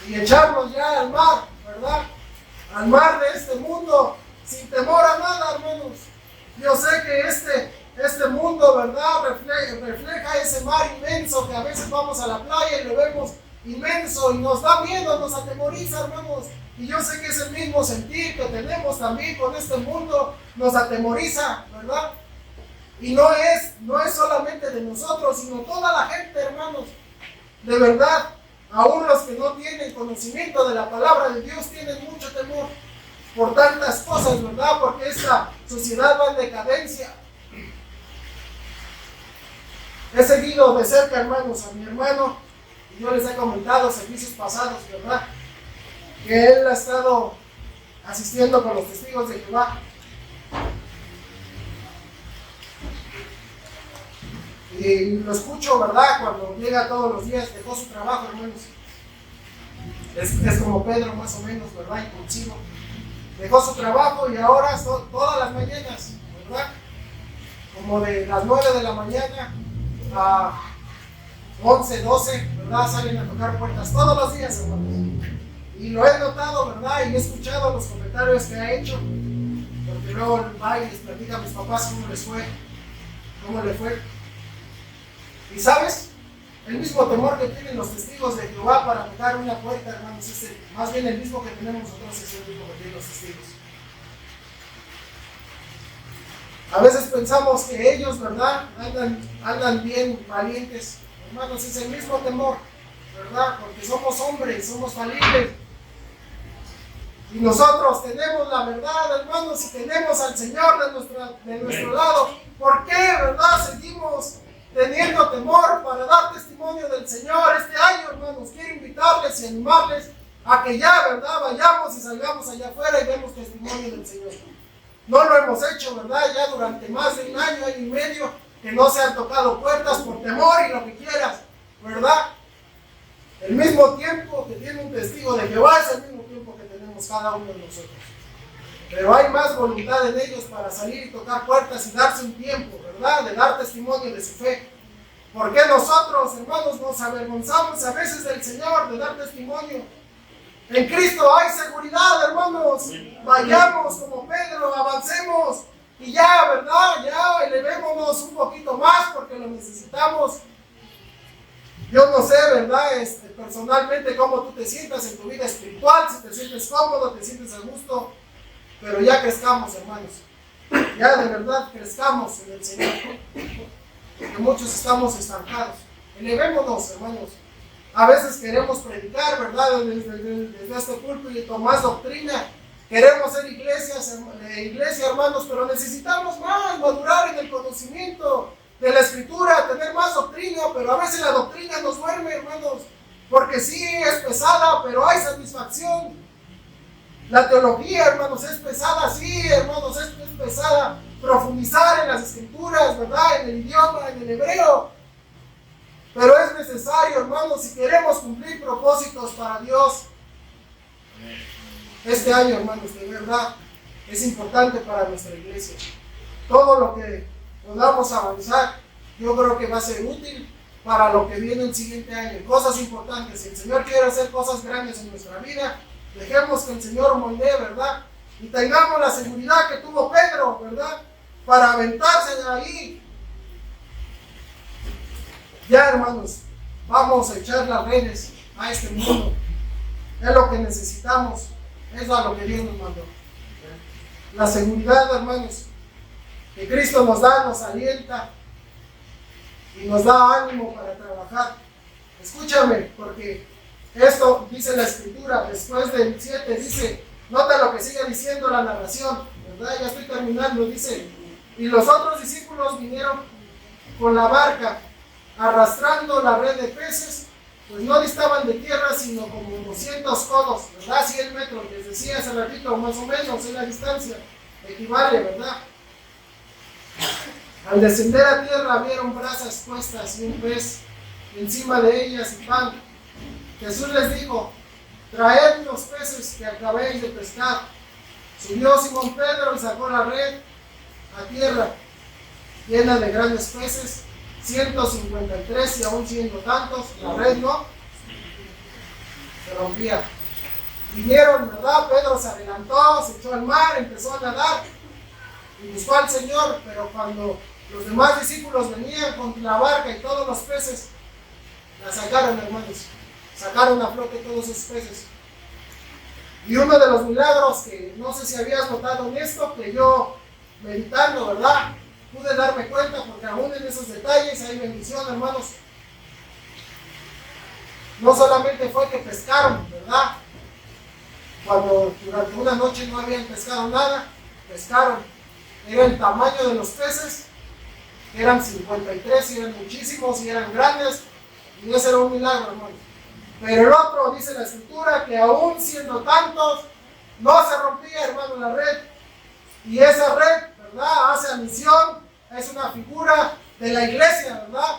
Y echarnos ya al mar, ¿verdad?, al mar de este mundo, sin temor a nada, hermanos. Yo sé que este mundo, ¿verdad?, refleja ese mar inmenso, que a veces vamos a la playa y lo vemos inmenso y nos da miedo, nos atemoriza, hermanos. Y yo sé que es el mismo sentir que tenemos también con este mundo, nos atemoriza, ¿verdad? Y no es solamente de nosotros, sino toda la gente, hermanos. De verdad, aún los que no tienen conocimiento de la palabra de Dios tienen mucho temor por tantas cosas, ¿verdad? Porque esta sociedad va en decadencia. He seguido de cerca, hermanos, a mi hermano, y yo les he comentado servicios pasados, ¿verdad?, que él ha estado asistiendo con los testigos de Jehová. Y lo escucho, ¿verdad?, cuando llega todos los días, dejó su trabajo, hermanos. Es como Pedro, más o menos, ¿verdad?, impulsivo. Dejó su trabajo y ahora todas las mañanas, ¿verdad?, como de las 9 de la mañana a 11, 12, ¿verdad?, salen a tocar puertas todos los días, hermanos. Y lo he notado, ¿verdad?, y he escuchado los comentarios que ha hecho, porque luego va y les platica a mis papás cómo le fue. Y sabes, el mismo temor que tienen los testigos de Jehová para tocar una puerta, hermanos, más bien el mismo que tenemos nosotros, es el mismo que tienen los testigos. A veces pensamos que ellos, ¿verdad?, andan bien valientes. Hermanos, es el mismo temor, ¿verdad?, porque somos hombres, somos falibles. Y nosotros tenemos la verdad, hermanos, y tenemos al Señor de nuestro lado. ¿Por qué, verdad, seguimos teniendo temor para dar testimonio del Señor este año, hermanos? Quiero invitarles y animarles a que ya, ¿verdad?, vayamos y salgamos allá afuera y demos testimonio del Señor. No lo hemos hecho, ¿verdad?, ya durante más de un año y medio, que no se han tocado puertas por temor y lo que quieras, ¿verdad? El mismo tiempo que tiene un testigo de Jehová es el mismo tiempo que tenemos cada uno de nosotros. Pero hay más voluntad en ellos para salir y tocar puertas y darse un tiempo, ¿verdad? De dar testimonio de su fe. ¿Por qué nosotros, hermanos, nos avergonzamos a veces del Señor de dar testimonio? En Cristo hay seguridad, hermanos. Vayamos como Pedro, avancemos y ya, ¿verdad? Ya elevémonos un poquito más porque lo necesitamos. Yo no sé, ¿verdad? Personalmente cómo tú te sientas en tu vida espiritual, si te sientes cómodo, te sientes a gusto, pero ya crezcamos, hermanos. Ya de verdad crezcamos en el Señor. Porque muchos estamos estancados. Elevémonos, hermanos. A veces queremos predicar, ¿verdad? Desde este púlpito más doctrina. Queremos ser iglesia, hermanos, pero necesitamos más, madurar en el conocimiento de la Escritura, tener más doctrina, pero a veces la doctrina nos duerme, hermanos, porque sí es pesada, pero hay satisfacción. La teología, hermanos, es pesada, sí, hermanos, es pesada. Profundizar en las Escrituras, ¿verdad? En el idioma, en el hebreo. Pero es necesario, hermanos, si queremos cumplir propósitos para Dios. Este año, hermanos, de verdad, es importante para nuestra iglesia. Todo lo que podamos avanzar, yo creo que va a ser útil para lo que viene el siguiente año. Cosas importantes. Si el Señor quiere hacer cosas grandes en nuestra vida, dejemos que el Señor moldee, ¿verdad? Y tengamos la seguridad que tuvo Pedro, ¿verdad? Para aventarse de ahí. Ya, hermanos, vamos a echar las redes a este mundo. Es lo que necesitamos. Es a lo que Dios nos mandó. La seguridad, hermanos, que Cristo nos da, nos alienta y nos da ánimo para trabajar. Escúchame, porque esto dice la Escritura. Después del 7 dice, nota lo que sigue diciendo la narración, ¿verdad? Ya estoy terminando. Dice, y los otros discípulos vinieron con la barca arrastrando la red de peces, pues no distaban de tierra sino como 200 codos, ¿verdad? 100 metros, les decía hace ratito, más o menos es la distancia, equivale, ¿verdad? Al descender a tierra vieron brasas puestas y un pez encima de ellas y pan. Jesús les dijo, traed los peces que acabéis de pescar. Subió Simón Pedro y sacó la red a tierra, llena de grandes peces, 153, y aún siendo tantos, la red no se rompía. Vinieron, ¿verdad? Pedro se adelantó, se echó al mar, empezó a nadar y buscó al Señor, pero cuando los demás discípulos venían con la barca y todos los peces, la sacaron, hermanos, sacaron a flote todos esos peces. Y uno de los milagros que no sé si habías notado en esto, que yo meditando, ¿verdad? Pude darme cuenta, porque aún en esos detalles hay bendición, hermanos. No solamente fue que pescaron, ¿verdad? Cuando durante una noche no habían pescado nada, pescaron. Era el tamaño de los peces, eran 53, y eran muchísimos, y eran grandes, y ese era un milagro, hermanos. Pero el otro, dice la Escritura, que aún siendo tantos, no se rompía, hermano, la red. Y esa red, ¿verdad?, hace alusión, es una figura de la iglesia, ¿verdad?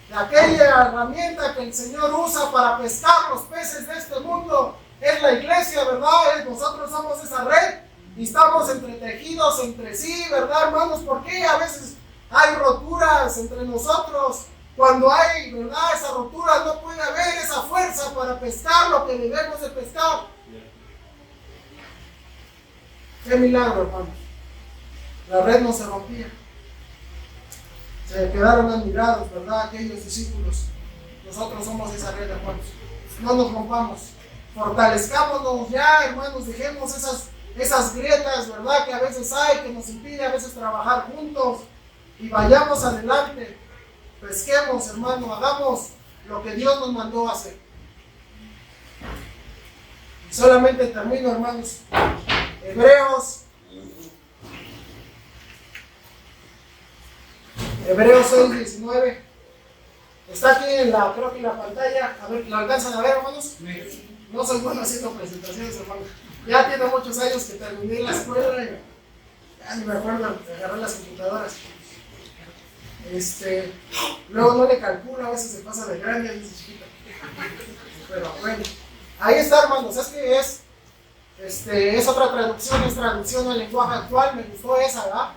De aquella herramienta que el Señor usa para pescar los peces de este mundo. Es la iglesia, ¿verdad? Nosotros somos esa red y estamos entretejidos entre sí, ¿verdad, hermanos? Porque a veces hay roturas entre nosotros. Cuando hay, ¿verdad?, esa rotura, no puede haber esa fuerza para pescar lo que debemos de pescar. Qué milagro, hermanos. La red no se rompía. Se quedaron admirados, ¿verdad?, aquellos discípulos. Nosotros somos esa red, hermanos. No nos rompamos. Fortalezcámonos ya, hermanos. Dejemos esas grietas, ¿verdad?, que a veces hay, que nos impide a veces trabajar juntos. Y vayamos adelante. Pesquemos, hermano. Hagamos lo que Dios nos mandó a hacer. Y solamente termino, hermanos. Hebreos 6:19. Está aquí creo que en la pantalla. A ver, ¿la alcanzan a ver, hermanos? No soy bueno haciendo presentaciones, hermanos. Ya tiene muchos años que terminé la escuela y ya ni me acuerdo de agarrar las computadoras. Luego no le calcula, a veces se pasa de grande, a veces chiquita. Pero bueno, ahí está, hermanos. Es que es otra traducción, es traducción al lenguaje actual. Me gustó esa, ¿verdad?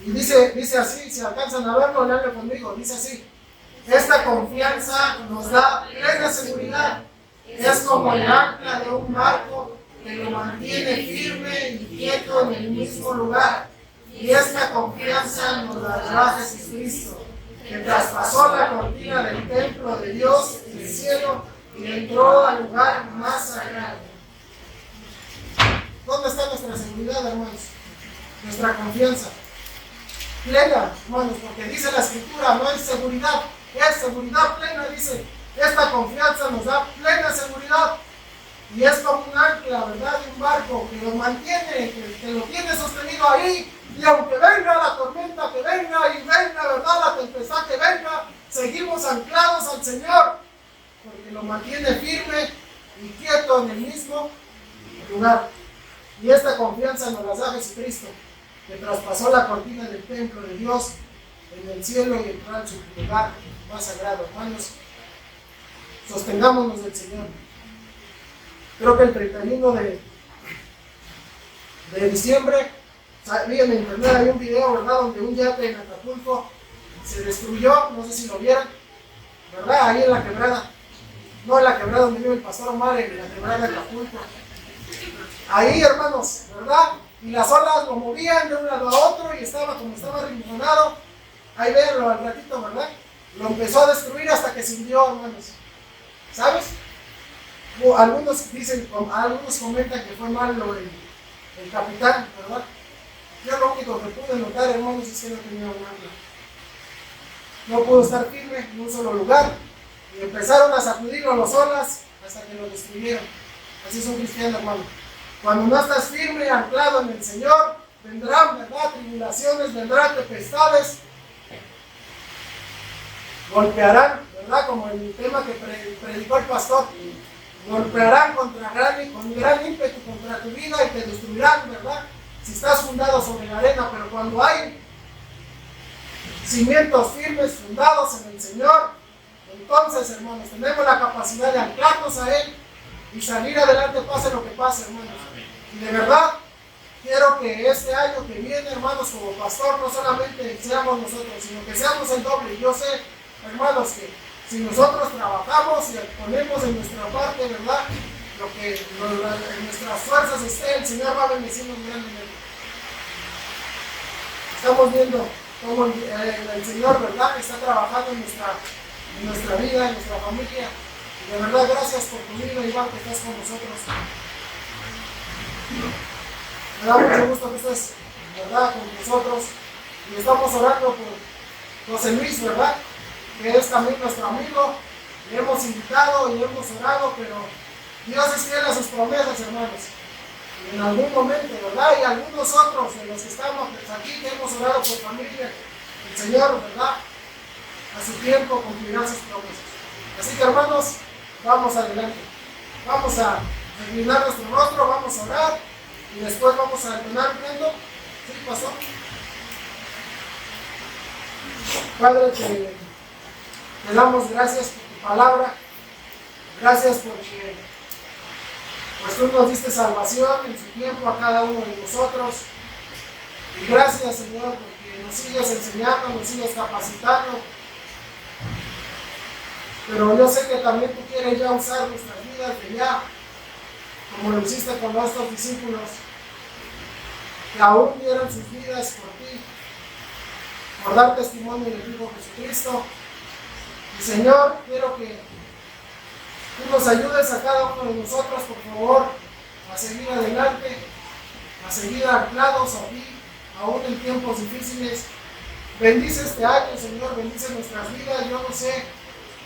Y dice así, si alcanzan a verlo, leanlo conmigo. Dice así: esta confianza nos da plena seguridad. Es como el ancla de un barco que lo mantiene firme y quieto en el mismo lugar. Y esta confianza nos la da Jesucristo, que traspasó la cortina del templo de Dios en el cielo y entró al lugar más sagrado. ¿Dónde está nuestra seguridad, hermanos? Nuestra confianza plena, hermanos, porque dice la Escritura, no es seguridad, es seguridad plena. Dice, esta confianza nos da plena seguridad. Y es como un ancla, ¿verdad? De un barco que lo mantiene, que lo tiene sostenido ahí. Y aunque venga la tormenta, que venga y venga, ¿verdad? La tempestad que venga, seguimos anclados al Señor, porque lo mantiene firme y quieto en el mismo lugar. Y esta confianza nos la da Jesucristo, que traspasó la cortina del templo de Dios en el cielo y entró en su lugar más sagrado. Hermanos, sostengámonos del Señor. Creo que el 31 de diciembre, vi en internet, hay un video, ¿verdad?, donde un yate en Acapulco se destruyó, no sé si lo vieron, ¿verdad?, ahí en la quebrada, no en la quebrada donde vive el pastor Omar, en la quebrada de Acapulco. Ahí, hermanos, ¿verdad? Y las olas lo movían de un lado a otro y estaba como estaba arrinconado. Ahí véanlo al ratito, ¿verdad? Lo empezó a destruir hasta que se hundió, hermanos. ¿Sabes? Algunos dicen, algunos comentan que fue malo el capitán, ¿verdad? Yo lo único que pude notar, hermanos, es que no tenía un ancla. No pudo estar firme en un solo lugar y empezaron a sacudirlo las olas hasta que lo destruyeron. Así es un cristiano, hermano. Cuando no estás firme y anclado en el Señor, vendrán, ¿verdad?, tribulaciones, vendrán tempestades, golpearán, ¿verdad?, como el tema que predicó el pastor. Golpearán con gran ímpetu contra tu vida y te destruirán, ¿verdad?, si estás fundado sobre la arena. Pero cuando hay cimientos firmes, fundados en el Señor, entonces, hermanos, tenemos la capacidad de anclarnos a Él y salir adelante, pase lo que pase, hermanos. Y de verdad, quiero que este año que viene, hermanos, como pastor, no solamente seamos nosotros, sino que seamos el doble. Yo sé, hermanos, que si nosotros trabajamos y ponemos en nuestra parte, ¿verdad?, lo que en nuestras fuerzas esté, el Señor va a bendecirnos grandemente. Estamos viendo cómo el Señor, ¿verdad?, está trabajando en nuestra vida, en nuestra familia. Y de verdad, gracias por tu vida, Iván, que estás con nosotros. Me da mucho gusto que estés, ¿verdad?, con nosotros. Y estamos orando por José Luis, ¿verdad?, que es también nuestro amigo. Le hemos invitado y hemos orado, pero Dios es fiel a sus promesas, hermanos. Y en algún momento, ¿verdad?, y algunos otros de los que estamos aquí, que hemos orado por familia, el Señor, ¿verdad?, a su tiempo cumplirá sus promesas. Así que, hermanos, vamos adelante. Vamos a inclinar nuestro rostro, vamos a orar y después vamos a ayunar viendo. ¿Sí pasó? Padre, te damos gracias por tu palabra. Gracias porque pues tú nos diste salvación en su tiempo a cada uno de nosotros. Y gracias, Señor, porque nos sigues enseñando, nos sigues capacitando. Pero yo sé que también tú quieres ya usar nuestras vidas de ya, como lo hiciste con nuestros discípulos, que aún dieron sus vidas por ti, por dar testimonio del Hijo Jesucristo. Y Señor, quiero que tú nos ayudes a cada uno de nosotros, por favor, a seguir adelante, a seguir anclados a ti, aún en tiempos difíciles. Bendice este año, Señor, bendice nuestras vidas. Yo no sé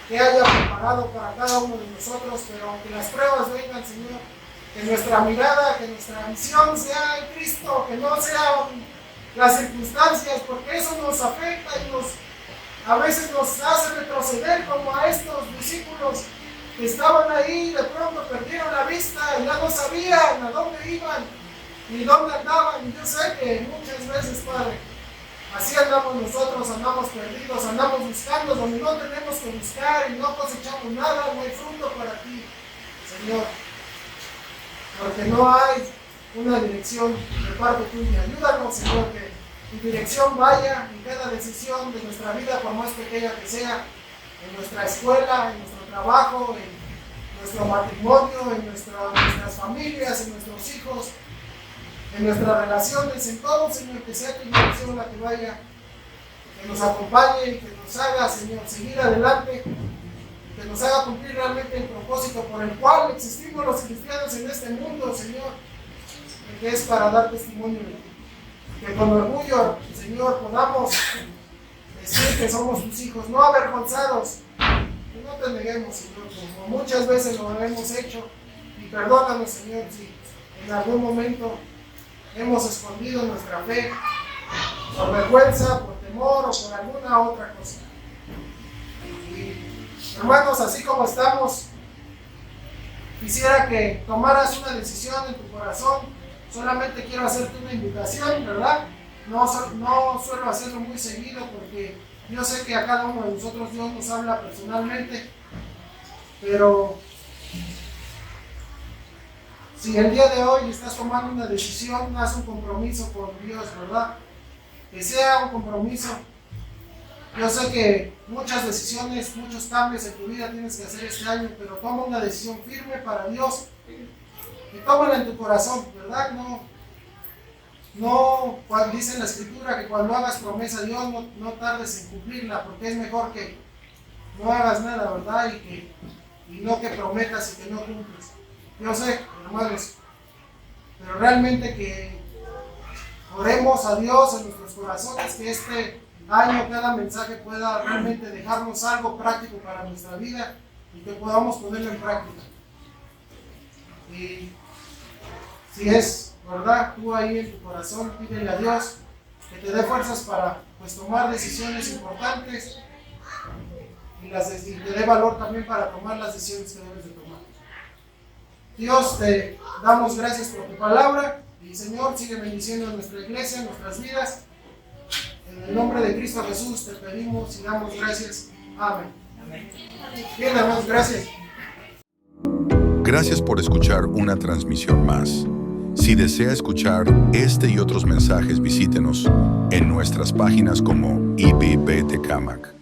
que haya preparado para cada uno de nosotros, pero aunque las pruebas vengan, Señor, que nuestra mirada, que nuestra visión sea en Cristo, que no sean las circunstancias, porque eso nos afecta y a veces nos hace retroceder, como a estos discípulos que estaban ahí y de pronto perdieron la vista y ya no sabían a dónde iban ni dónde andaban. Y yo sé que muchas veces, Padre, Así andamos nosotros, andamos perdidos, andamos buscando donde no tenemos que buscar y no cosechamos nada, no hay fruto para ti, Señor. Porque no hay una dirección de parte tuya. Ayúdanos, Señor, que tu dirección vaya en cada decisión de nuestra vida, por más pequeña que sea, en nuestra escuela, en nuestro trabajo, en nuestro matrimonio, en nuestras familias, en nuestros hijos, en nuestras relaciones, en todo, Señor, que sea tu dirección la que vaya, que nos acompañe y que nos haga, Señor, seguir adelante, que nos haga cumplir realmente el propósito por el cual existimos los cristianos en este mundo, Señor, que es para dar testimonio de ti. Que con orgullo, Señor, podamos decir que somos tus hijos, no avergonzados, que no te neguemos, Señor, como muchas veces lo hemos hecho, y perdónanos, Señor, si en algún momento hemos escondido nuestra fe por vergüenza, por temor o por alguna otra cosa. Y, hermanos, así como estamos, quisiera que tomaras una decisión en tu corazón. Solamente quiero hacerte una invitación, ¿verdad? No suelo hacerlo muy seguido porque yo sé que a cada uno de nosotros Dios nos habla personalmente, pero si el día de hoy estás tomando una decisión, haz un compromiso con Dios, ¿verdad? Que sea un compromiso. Yo sé que muchas decisiones, muchos cambios en tu vida tienes que hacer este año, pero toma una decisión firme para Dios y tómala en tu corazón, ¿verdad? No cuando dice en la Escritura que cuando hagas promesa a Dios no tardes en cumplirla, porque es mejor que no hagas nada, ¿verdad? Y no que prometas y que no cumples. Yo sé, hermanos, pero realmente que oremos a Dios en nuestros corazones, que este año cada mensaje pueda realmente dejarnos algo práctico para nuestra vida y que podamos ponerlo en práctica. Y si es verdad, tú ahí en tu corazón pídele a Dios que te dé fuerzas para tomar decisiones importantes y te dé valor también para tomar las decisiones que debes de tomar. Dios, te damos gracias por tu palabra y Señor, sigue bendiciendo a nuestra iglesia, nuestras vidas. En el nombre de Cristo Jesús te pedimos y damos gracias. Amén. Bien, hermanos, gracias. Gracias por escuchar una transmisión más. Si desea escuchar este y otros mensajes, visítenos en nuestras páginas como IBB Tecámac.